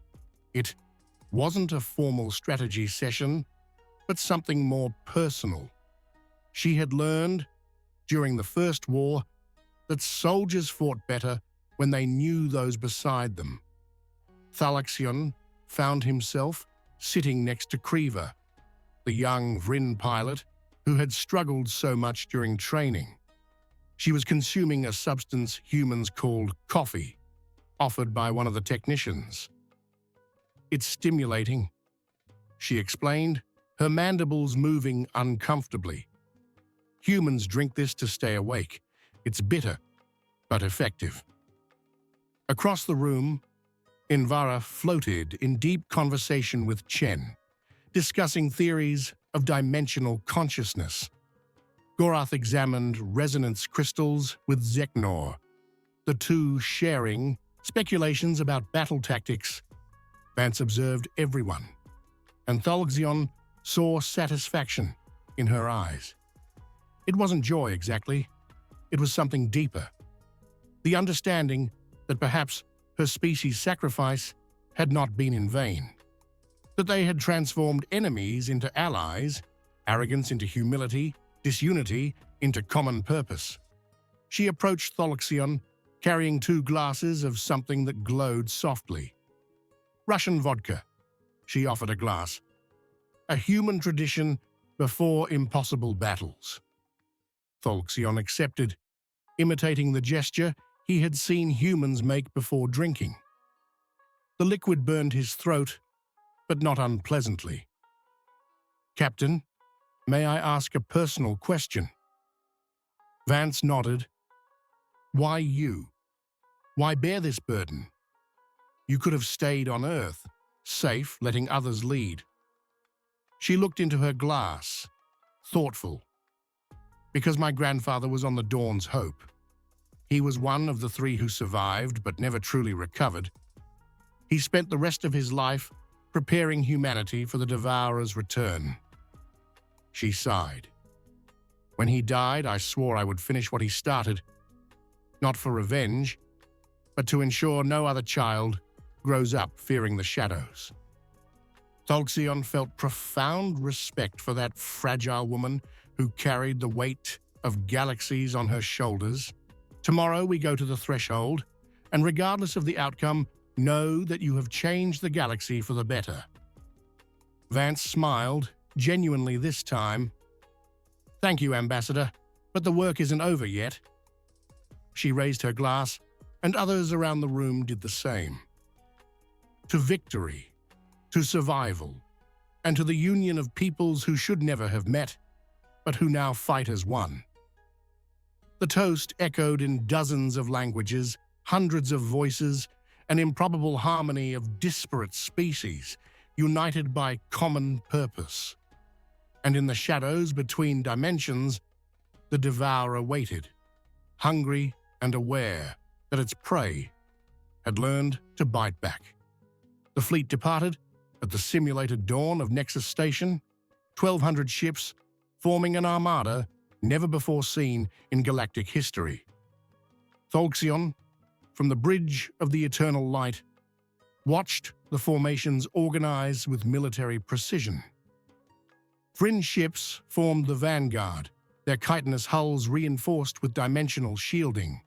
It wasn't a formal strategy session, but something more personal. She had learned, during the First War, that soldiers fought better when they knew those beside them. Thalxion found himself sitting next to Kriva, the young Vryn pilot who had struggled so much during training. She was consuming a substance humans called coffee, offered by one of the technicians. It's stimulating, she explained, her mandibles moving uncomfortably. Humans drink this to stay awake. It's bitter, but effective. Across the room, Invara floated in deep conversation with Chen, discussing theories of dimensional consciousness. Gorath examined resonance crystals with Zeknor, the two sharing speculations about battle tactics. Vance observed everyone, and Thalxion saw satisfaction in her eyes. It wasn't joy exactly, it was something deeper. The understanding that perhaps her species' sacrifice had not been in vain, that they had transformed enemies into allies, arrogance into humility, disunity into common purpose. She approached Thalxion, carrying 2 glasses of something that glowed softly. Russian vodka. She offered a glass. A human tradition before impossible battles. Thalxion accepted, imitating the gesture he had seen humans make before drinking. The liquid burned his throat, but not unpleasantly. "Captain, may I ask a personal question?" Vance nodded. "Why you? Why bear this burden? You could have stayed on Earth, safe, letting others lead." She looked into her glass, thoughtful. "Because my grandfather was on the Dawn's Hope. He was one of the 3 who survived but never truly recovered. He spent the rest of his life preparing humanity for the Devourer's return." She sighed. "When he died, I swore I would finish what he started, not for revenge, but to ensure no other child grows up fearing the shadows." Thalxion felt profound respect for that fragile woman who carried the weight of galaxies on her shoulders. "Tomorrow we go to the threshold, and regardless of the outcome, know that you have changed the galaxy for the better." Vance smiled, genuinely this time. "Thank you, Ambassador, but the work isn't over yet." She raised her glass, and others around the room did the same. "To victory, to survival, and to the union of peoples who should never have met, but who now fight as one." The toast echoed in dozens of languages, hundreds of voices, an improbable harmony of disparate species, united by common purpose. And in the shadows between dimensions, the Devourer waited, hungry and aware that its prey had learned to bite back. The fleet departed at the simulated dawn of Nexus Station, 1,200 ships forming an armada never before seen in galactic history. Thalxion, from the bridge of the Eternal Light, watched the formations organize with military precision. Fringe ships formed the vanguard, their chitinous hulls reinforced with dimensional shielding.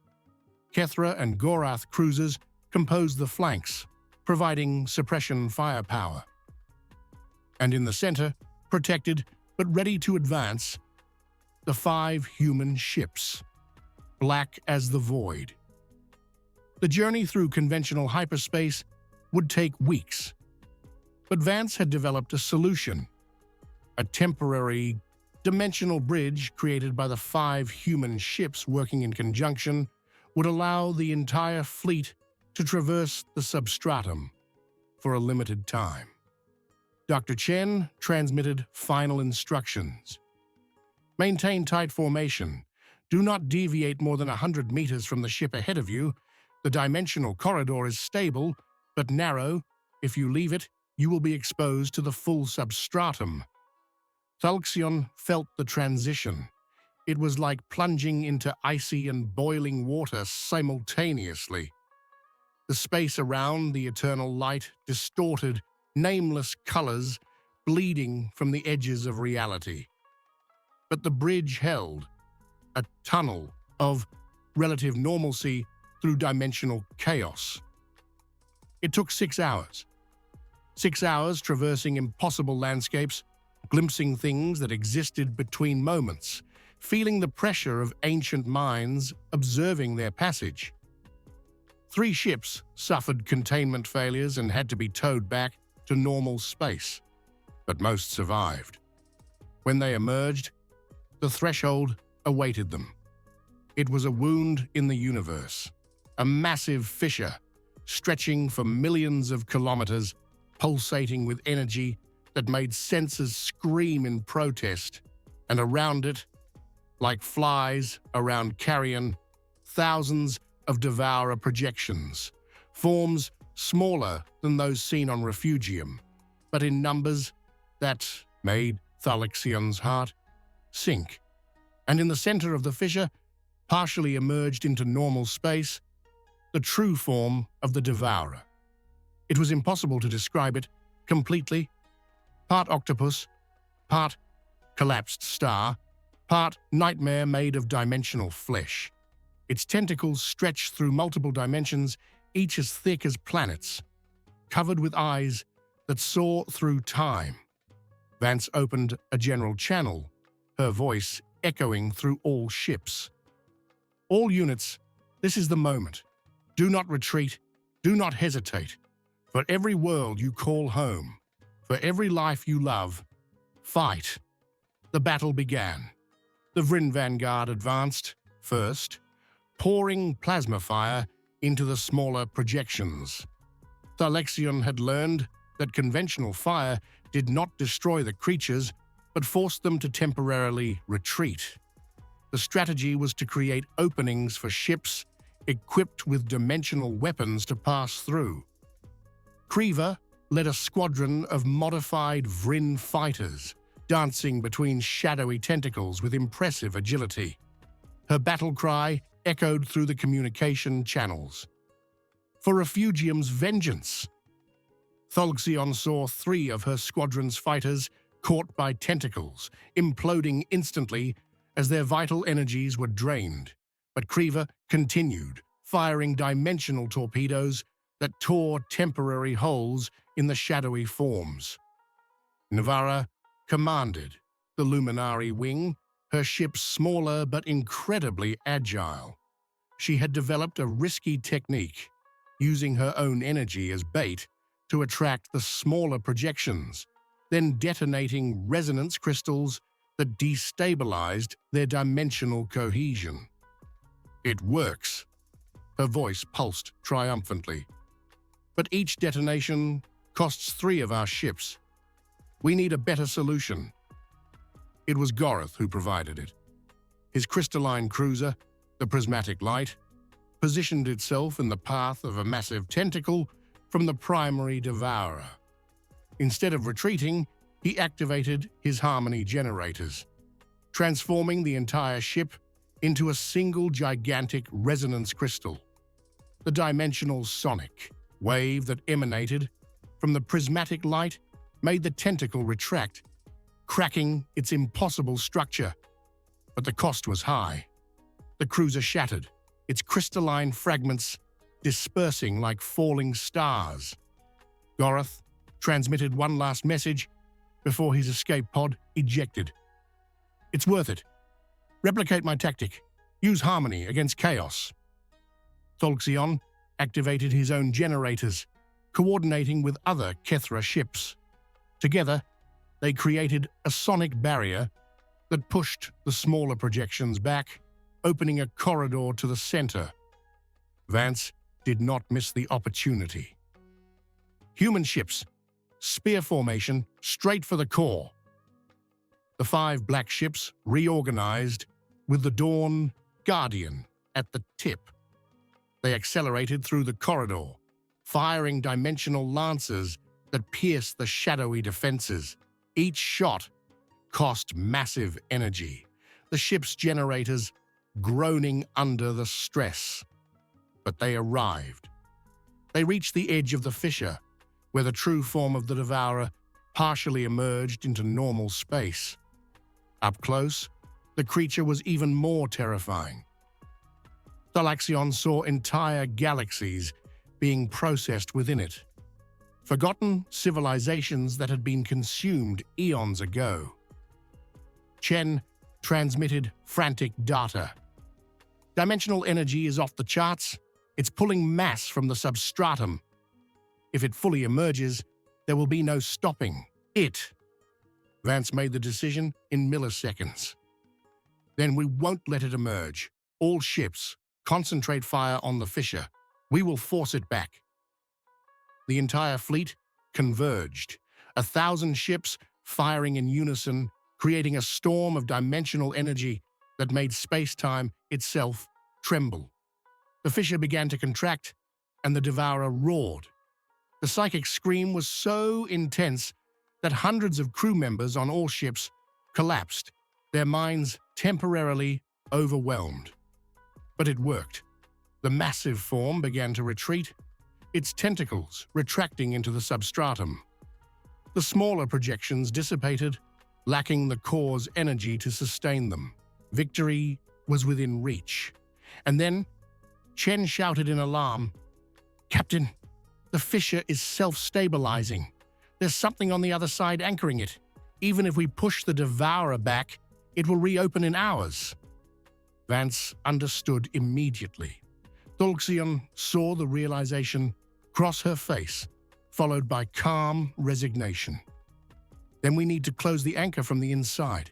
Kethra and Gorath cruisers composed the flanks, providing suppression firepower. And in the center, protected but ready to advance, the 5 human ships, black as the void. The journey through conventional hyperspace would take weeks, but Vance had developed a solution. A temporary, dimensional bridge created by the 5 human ships working in conjunction would allow the entire fleet to traverse the substratum for a limited time. Dr. Chen transmitted final instructions. "Maintain tight formation. Do not deviate more than 100 meters from the ship ahead of you. The dimensional corridor is stable, but narrow. If you leave it, you will be exposed to the full substratum." Thalxion felt the transition. It was like plunging into icy and boiling water simultaneously. The space around the Eternal Light distorted, nameless colors bleeding from the edges of reality. But the bridge held, a tunnel of relative normalcy through dimensional chaos. It took 6 hours. 6 hours traversing impossible landscapes, glimpsing things that existed between moments, feeling the pressure of ancient minds observing their passage. 3 ships suffered containment failures and had to be towed back, to normal space, but most survived. When they emerged, the threshold awaited them. It was a wound in the universe, a massive fissure stretching for millions of kilometers, pulsating with energy that made sensors scream in protest, and around it, like flies around carrion, thousands of devourer projections, forms smaller than those seen on Refugium, but in numbers that made Thalexion's heart sink. And in the center of the fissure, partially emerged into normal space, the true form of the devourer. It was impossible to describe it completely. Part octopus, part collapsed star, part nightmare made of dimensional flesh. Its tentacles stretched through multiple dimensions, each as thick as planets, covered with eyes that saw through time. Vance opened a general channel, her voice echoing through all ships. All units, this is the moment. Do not retreat, do not hesitate. For every world you call home, for every life you love, fight. The battle began. The Vryn vanguard advanced, first, pouring plasma fire into the smaller projections. Thalexion had learned that conventional fire did not destroy the creatures, but forced them to temporarily retreat. The strategy was to create openings for ships equipped with dimensional weapons to pass through. Kriva led a squadron of modified Vryn fighters, dancing between shadowy tentacles with impressive agility. Her battle cry echoed through the communication channels. For Refugium's vengeance! Thalxion saw 3 of her squadron's fighters caught by tentacles, imploding instantly as their vital energies were drained. But Kriva continued, firing dimensional torpedoes that tore temporary holes in the shadowy forms. Navarra commanded the Luminary Wing, her ship smaller but incredibly agile. She had developed a risky technique, using her own energy as bait to attract the smaller projections, then detonating resonance crystals that destabilized their dimensional cohesion. It works. Her voice pulsed triumphantly. But each detonation costs 3 of our ships. We need a better solution. It was Gorath who provided it. His crystalline cruiser, the Prismatic Light, positioned itself in the path of a massive tentacle from the primary devourer. Instead of retreating, he activated his harmony generators, transforming the entire ship into a single gigantic resonance crystal. The dimensional sonic wave that emanated from the prismatic light made the tentacle retract, cracking its impossible structure. But the cost was high. The cruiser shattered, its crystalline fragments dispersing like falling stars. Gorath transmitted one last message before his escape pod ejected. "It's worth it. Replicate my tactic. Use harmony against chaos." Thalxion activated his own generators, coordinating with other Kethra ships. Together, they created a sonic barrier that pushed the smaller projections back, opening a corridor to the center. Vance did not miss the opportunity. Human ships, spear formation, straight for the core. The 5 black ships reorganized with the Dawn Guardian at the tip. They accelerated through the corridor, firing dimensional lancers that pierced the shadowy defenses. Each shot cost massive energy, the ship's generators groaning under the stress. But they arrived. They reached the edge of the fissure, where the true form of the Devourer partially emerged into normal space. Up close, the creature was even more terrifying. Thalaxion saw entire galaxies being processed within it, forgotten civilizations that had been consumed eons ago. Chen transmitted frantic data. Dimensional energy is off the charts. It's pulling mass from the substratum. If it fully emerges, There will be no stopping it. Vance made the decision in milliseconds. Then we won't let it emerge. All ships, concentrate fire on the fissure. We will force it back. The entire fleet converged, 1,000 ships firing in unison, creating a storm of dimensional energy that made space-time itself tremble. The fissure began to contract, and the devourer roared. The psychic scream was so intense that hundreds of crew members on all ships collapsed, their minds temporarily overwhelmed. But it worked. The massive form began to retreat, its tentacles retracting into the substratum. The smaller projections dissipated, lacking the core's energy to sustain them. Victory was within reach. And then, Chen shouted in alarm, "Captain, the fissure is self-stabilizing. There's something on the other side anchoring it. Even if we push the devourer back, it will reopen in hours." Vance understood immediately. Thalxion saw the realization cross her face, followed by calm resignation. "Then we need to close the anchor from the inside."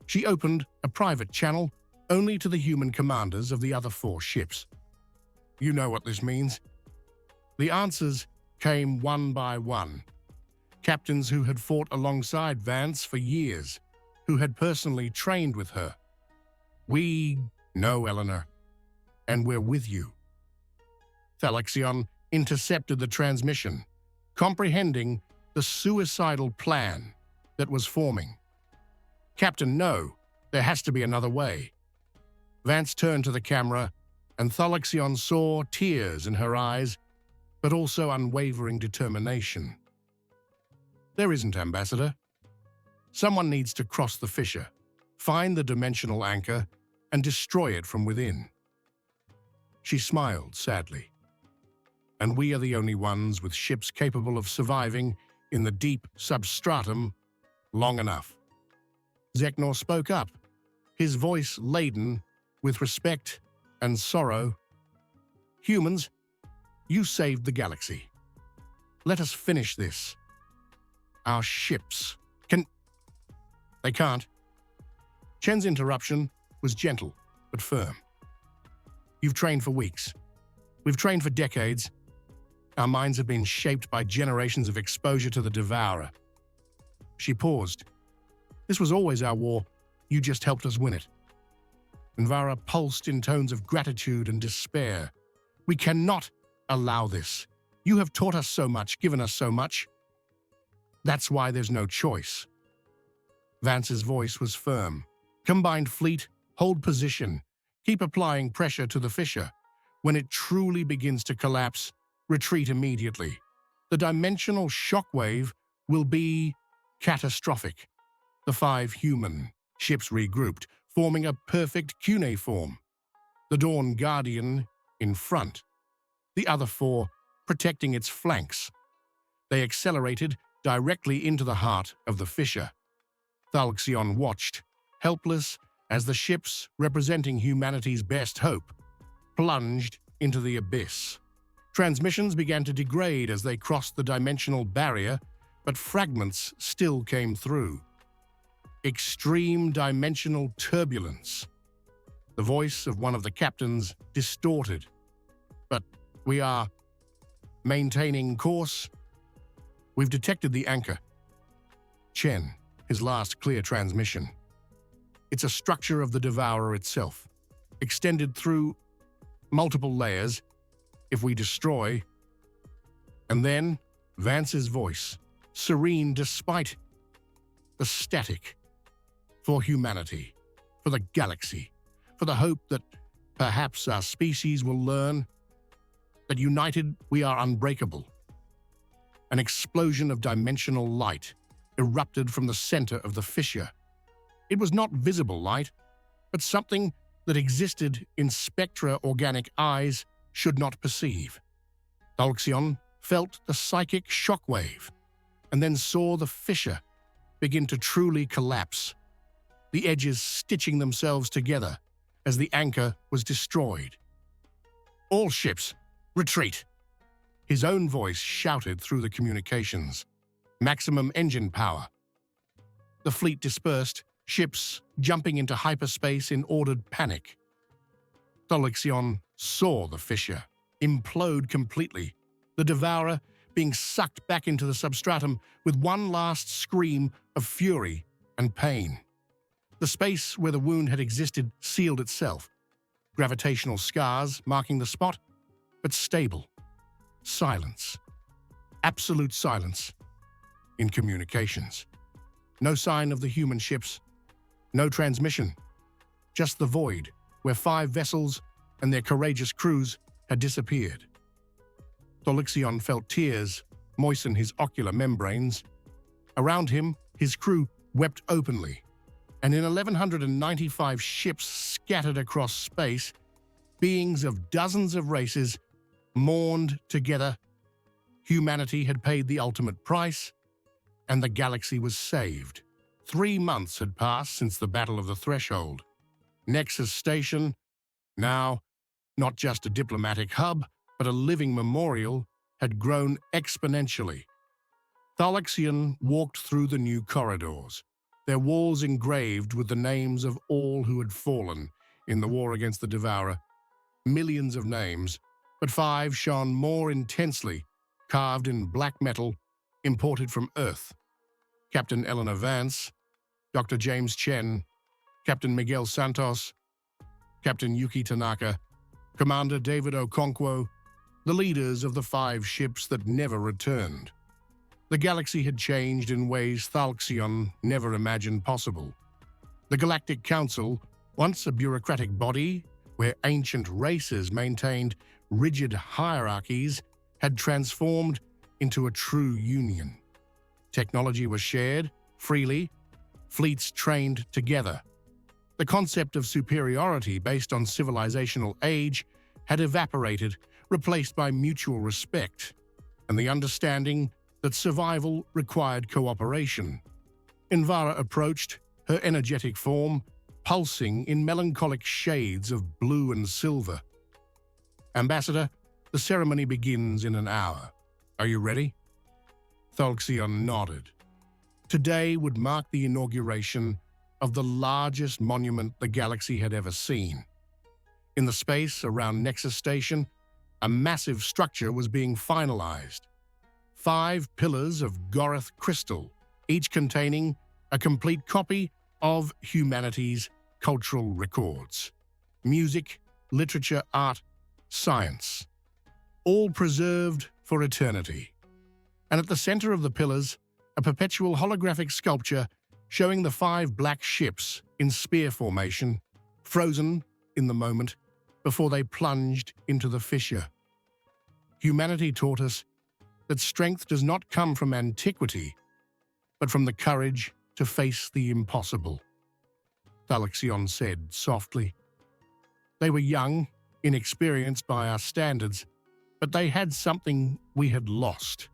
She opened a private channel only to the human commanders of the other 4 ships. "You know what this means?" The answers came one by one. Captains who had fought alongside Vance for years, who had personally trained with her. "We know, Eleanor, and we're with you." Thalxion intercepted the transmission, comprehending the suicidal plan that was forming. "Captain, no, there has to be another way." Vance turned to the camera, and Thalxion saw tears in her eyes, but also unwavering determination. "There isn't, Ambassador. Someone needs to cross the fissure, find the dimensional anchor, and destroy it from within." She smiled sadly. "And we are the only ones with ships capable of surviving in the deep substratum long enough." Zeknor spoke up, his voice laden with respect and sorrow. "Humans, you saved the galaxy. Let us finish this. Our ships can..." "They can't." Chen's interruption was gentle but firm. "You've trained for weeks. We've trained for decades. Our minds have been shaped by generations of exposure to the devourer." She paused. "This was always our war. You just helped us win it." Vara pulsed in tones of gratitude and despair. "We cannot allow this. You have taught us so much, given us so much. That's why there's no choice." Vance's voice was firm. "Combined fleet, hold position. Keep applying pressure to the fissure. When it truly begins to collapse, retreat immediately. The dimensional shockwave will be catastrophic." The 5 human ships regrouped, forming a perfect cuneiform. The Dawn Guardian in front, the other 4 protecting its flanks. They accelerated directly into the heart of the fissure. Thalxion watched, helpless as the ships representing humanity's best hope plunged into the abyss. Transmissions began to degrade as they crossed the dimensional barrier, but fragments still came through. Extreme dimensional turbulence. The voice of one of the captains distorted. "But we are maintaining course. We've detected the anchor." Chen, his last clear transmission. "It's a structure of the devourer itself, extended through multiple layers. If we destroy..." And then Vance's voice, serene despite the static. "For humanity, for the galaxy, for the hope that perhaps our species will learn that united we are unbreakable." An explosion of dimensional light erupted from the center of the fissure. It was not visible light, but something that existed in spectra organic eyes should not perceive. Thalxion felt the psychic shockwave, and then saw the fissure begin to truly collapse, the edges stitching themselves together as the anchor was destroyed. "All ships, retreat!" His own voice shouted through the communications. Maximum engine power. The fleet dispersed, ships jumping into hyperspace in ordered panic. Tholixion saw the fissure implode completely, the Devourer being sucked back into the substratum with one last scream of fury and pain. The space where the wound had existed sealed itself, gravitational scars marking the spot, but stable. Silence. Absolute silence. In communications. No sign of the human ships. No transmission. Just the void, where 5 vessels and their courageous crews had disappeared. Tholixion felt tears moisten his ocular membranes. Around him, his crew wept openly. And in 1,195 ships scattered across space, beings of dozens of races mourned together. Humanity had paid the ultimate price, and the galaxy was saved. 3 months had passed since the Battle of the Threshold. Nexus Station, now not just a diplomatic hub, but a living memorial, had grown exponentially. Tholixion walked through the new corridors, their walls engraved with the names of all who had fallen in the war against the Devourer. Millions of names, but 5 shone more intensely, carved in black metal, imported from Earth. Captain Eleanor Vance, Dr. James Chen, Captain Miguel Santos, Captain Yuki Tanaka, Commander David Okonkwo, the leaders of the 5 ships that never returned. The galaxy had changed in ways Tholixion never imagined possible. The Galactic Council, once a bureaucratic body where ancient races maintained rigid hierarchies, had transformed into a true union. Technology was shared freely, fleets trained together. The concept of superiority based on civilizational age had evaporated, replaced by mutual respect, and the understanding that survival required cooperation. Envara approached, her energetic form pulsing in melancholic shades of blue and silver. Ambassador, the ceremony begins in an hour. Are you ready? Tholixion nodded. Today would mark the inauguration of the largest monument the galaxy had ever seen. In the space around Nexus Station, a massive structure was being finalized. 5 pillars of Gorath crystal, each containing a complete copy of humanity's cultural records. Music, literature, art, science. All preserved for eternity. And at the center of the pillars, a perpetual holographic sculpture showing the 5 black ships in spear formation, frozen in the moment before they plunged into the fissure. Humanity taught us that strength does not come from antiquity, but from the courage to face the impossible. Tholixion said softly. They were young, inexperienced by our standards, but they had something we had lost.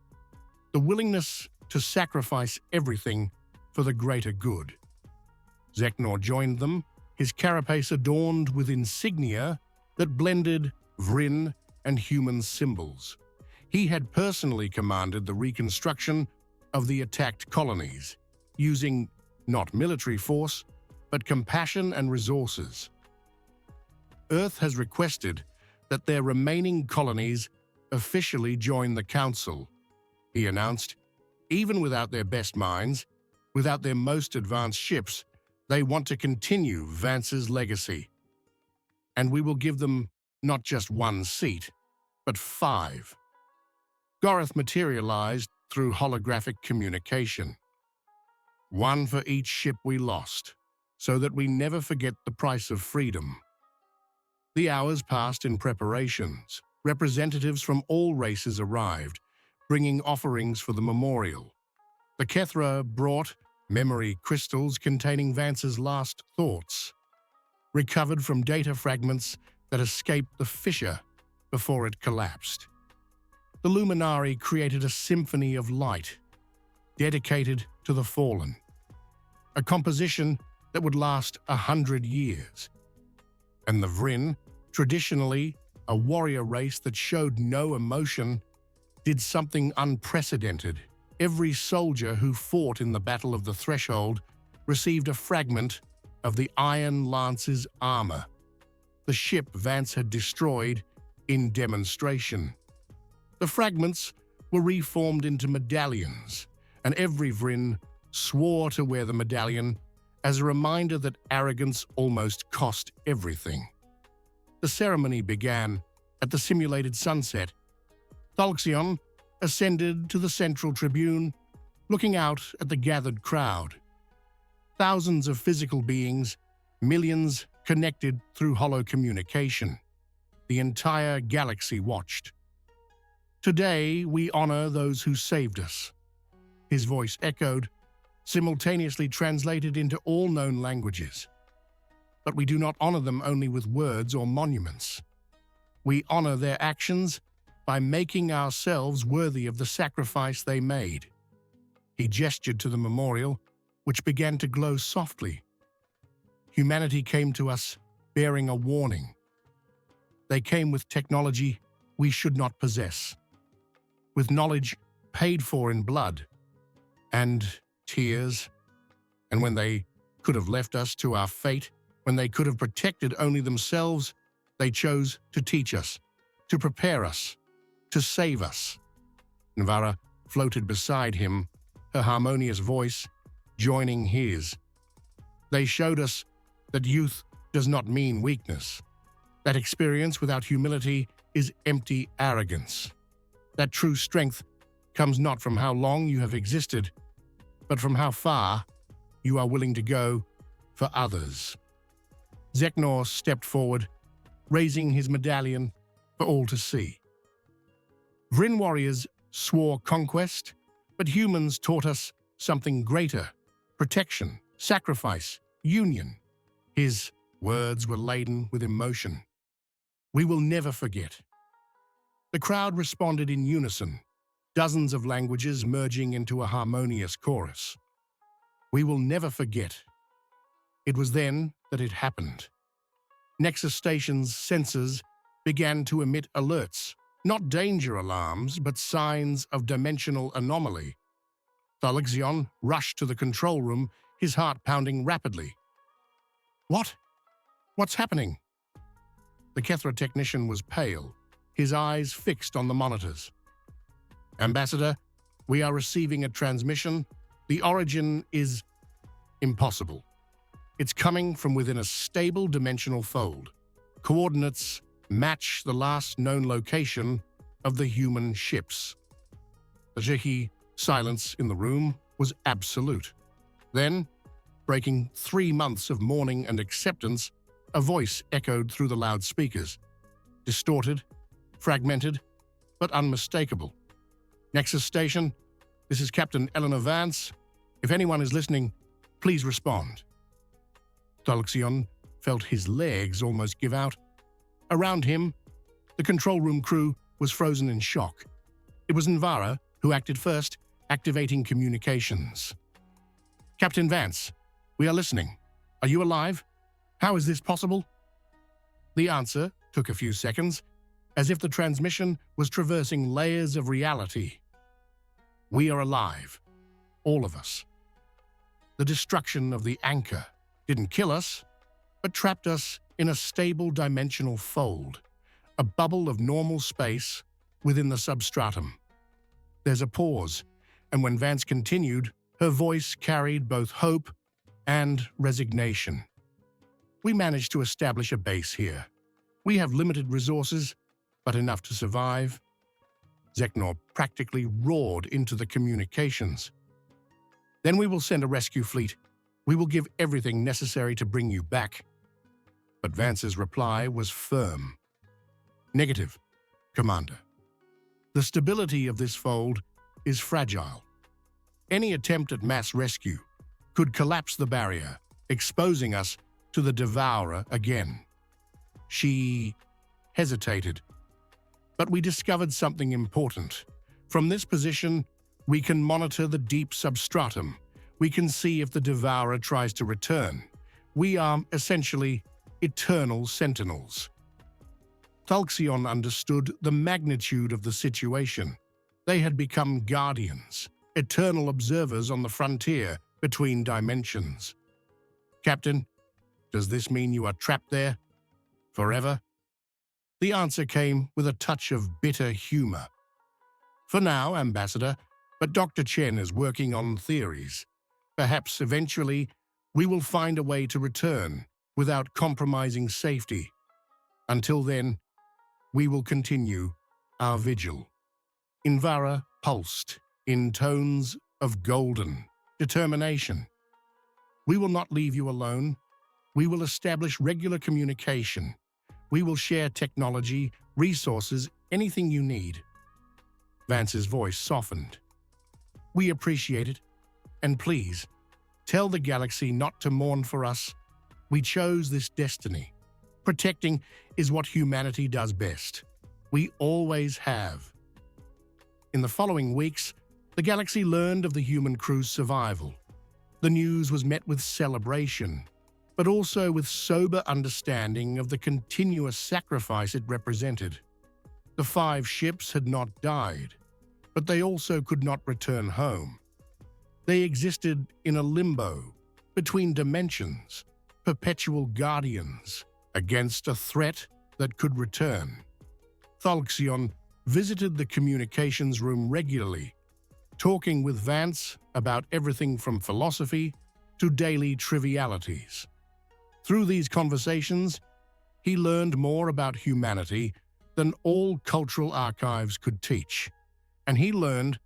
The willingness to sacrifice everything for the greater good. Zeknor joined them, his carapace adorned with insignia that blended Vryn and human symbols. He had personally commanded the reconstruction of the attacked colonies, using not military force, but compassion and resources. Earth has requested that their remaining colonies officially join the Council, he announced. Even without their best minds, without their most advanced ships, they want to continue Vance's legacy. And we will give them not just 1 seat, but 5. Gorath materialized through holographic communication. 1 for each ship we lost, so that we never forget the price of freedom. The hours passed in preparations. Representatives from all races arrived, bringing offerings for the memorial. The Kethra brought memory crystals containing Vance's last thoughts, recovered from data fragments that escaped the fissure before it collapsed. The Luminari created a symphony of light, dedicated to the fallen, a composition that would last 100 years. And the Vryn, traditionally a warrior race that showed no emotion, did something unprecedented. Every soldier who fought in the Battle of the Threshold received a fragment of the Iron Lance's armor, the ship Vance had destroyed in demonstration. The fragments were reformed into medallions, and every Vryn swore to wear the medallion as a reminder that arrogance almost cost everything. The ceremony began at the simulated sunset. Thalxion ascended to the central tribune, looking out at the gathered crowd. Thousands of physical beings, millions connected through hollow communication. The entire galaxy watched. Today, we honor those who saved us. His voice echoed, simultaneously translated into all known languages. But we do not honor them only with words or monuments. We honor their actions by making ourselves worthy of the sacrifice they made. He gestured to the memorial, which began to glow softly. Humanity came to us bearing a warning. They came with technology we should not possess, with knowledge paid for in blood and tears. And when they could have left us to our fate, when they could have protected only themselves, they chose to teach us, to prepare us, to save us. Nvara floated beside him, her harmonious voice joining his. They showed us that youth does not mean weakness, that experience without humility is empty arrogance, that true strength comes not from how long you have existed, but from how far you are willing to go for others. Zeknor stepped forward, raising his medallion for all to see. Vryn warriors swore conquest, but humans taught us something greater: protection, sacrifice, union. His words were laden with emotion. We will never forget. The crowd responded in unison, dozens of languages merging into a harmonious chorus. We will never forget. It was then that it happened. Nexus Station's sensors began to emit alerts, not danger alarms, but signs of dimensional anomaly. Thalxion rushed to the control room, his heart pounding rapidly. What's happening? The Kethra technician was pale, his eyes fixed on the monitors. Ambassador, we are receiving a transmission. The origin is impossible. It's coming from within a stable dimensional fold. Coordinates match the last known location of the human ships. The Jehi silence in the room was absolute. Then, breaking 3 months of mourning and acceptance, a voice echoed through the loudspeakers. Distorted, fragmented, but unmistakable. Nexus Station, this is Captain Eleanor Vance. If anyone is listening, please respond. Thalxion felt his legs almost give out. Around him, the control room crew was frozen in shock. It was Nvara who acted first, activating communications. Captain Vance, we are listening. Are you alive? How is this possible? The answer took a few seconds, as if the transmission was traversing layers of reality. We are alive, all of us. The destruction of the anchor didn't kill us, but trapped us in a stable dimensional fold, a bubble of normal space within the substratum. There's a pause, and when Vance continued, her voice carried both hope and resignation. We managed to establish a base here. We have limited resources, but enough to survive. Zeknor practically roared into the communications. Then we will send a rescue fleet. We will give everything necessary to bring you back. But Vance's reply was firm. Negative, Commander. The stability of this fold is fragile. Any attempt at mass rescue could collapse the barrier, exposing us to the Devourer again. She hesitated. But we discovered something important. From this position, we can monitor the deep substratum. We can see if the Devourer tries to return. We are essentially eternal sentinels. Thalxion understood the magnitude of the situation. They had become guardians, eternal observers on the frontier between dimensions. Captain, does this mean you are trapped there? Forever? The answer came with a touch of bitter humor. For now, Ambassador, but Dr. Chen is working on theories. Perhaps eventually we will find a way to return without compromising safety. Until then, we will continue our vigil. Invara pulsed in tones of golden determination. We will not leave you alone. We will establish regular communication. We will share technology, resources, anything you need. Vance's voice softened. We appreciate it. And please, tell the galaxy not to mourn for us. We chose this destiny. Protecting is what humanity does best. We always have. In the following weeks, the galaxy learned of the human crew's survival. The news was met with celebration, but also with sober understanding of the continuous sacrifice it represented. The 5 ships had not died, but they also could not return home. They existed in a limbo between dimensions, perpetual guardians against a threat that could return. Thalxion visited the communications room regularly, talking with Vance about everything from philosophy to daily trivialities. Through these conversations, he learned more about humanity than all cultural archives could teach, and he learned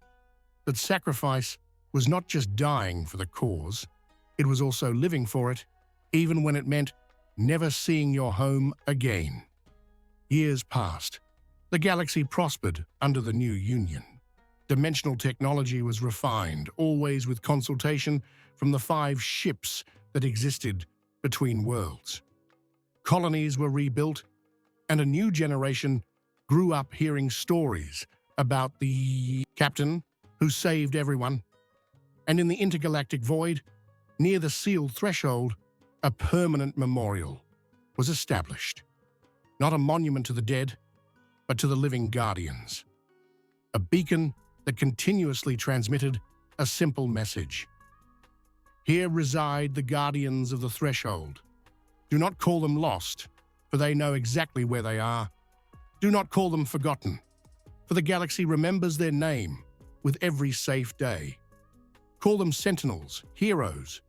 that sacrifice was not just dying for the cause, it was also living for it, even when it meant never seeing your home again. Years passed. The galaxy prospered under the new union. Dimensional technology was refined, always with consultation from the 5 ships that existed between worlds. Colonies were rebuilt, and a new generation grew up hearing stories about the captain who saved everyone. And in the intergalactic void, near the sealed threshold, a permanent memorial was established. Not a monument to the dead, but to the living guardians. A beacon that continuously transmitted a simple message. Here reside the guardians of the threshold. Do not call them lost, for they know exactly where they are. Do not call them forgotten, for the galaxy remembers their name with every safe day. Call them sentinels, heroes,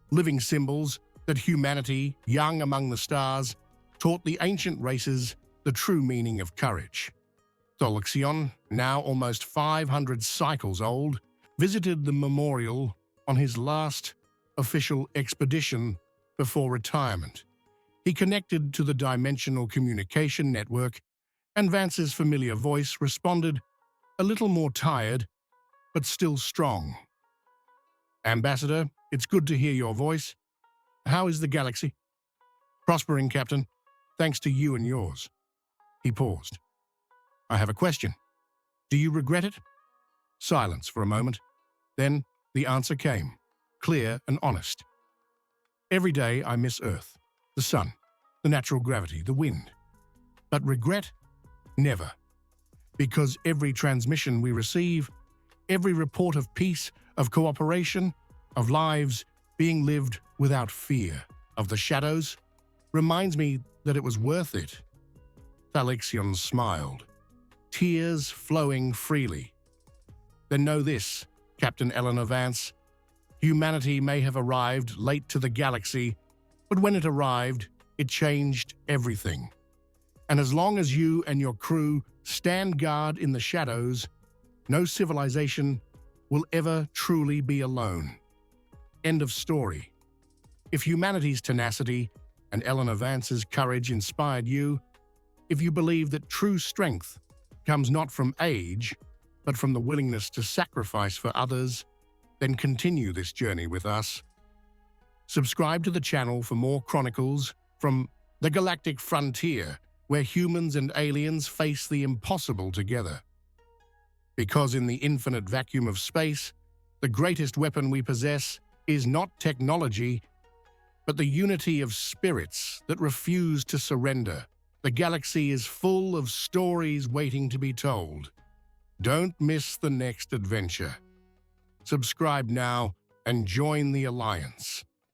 living symbols that humanity, young among the stars, taught the ancient races the true meaning of courage. Thalxion, now almost 500 cycles old, visited the memorial on his last official expedition before retirement. He connected to the dimensional communication network, and Vance's familiar voice responded, a little more tired, but still strong. Ambassador, it's good to hear your voice. How is the galaxy? Prospering, Captain. Thanks to you and yours. He paused. I have a question. Do you regret it? Silence for a moment. Then the answer came, clear and honest. Every day I miss Earth, the sun, the natural gravity, the wind. But regret? Never. Because every transmission we receive, every report of peace, of cooperation, of lives being lived without fear of the shadows, reminds me that it was worth it. Thalxion smiled, tears flowing freely. Then know this, Captain Eleanor Vance. Humanity may have arrived late to the galaxy, but when it arrived, it changed everything. And as long as you and your crew stand guard in the shadows, no civilization will ever truly be alone. End of story. If humanity's tenacity and Eleanor Vance's courage inspired you, if you believe that true strength comes not from age, but from the willingness to sacrifice for others, then continue this journey with us. Subscribe to the channel for more chronicles from the galactic frontier, where humans and aliens face the impossible together. Because in the infinite vacuum of space, the greatest weapon we possess is not technology, but the unity of spirits that refuse to surrender. The galaxy is full of stories waiting to be told. Don't miss the next adventure. Subscribe now and join the Alliance.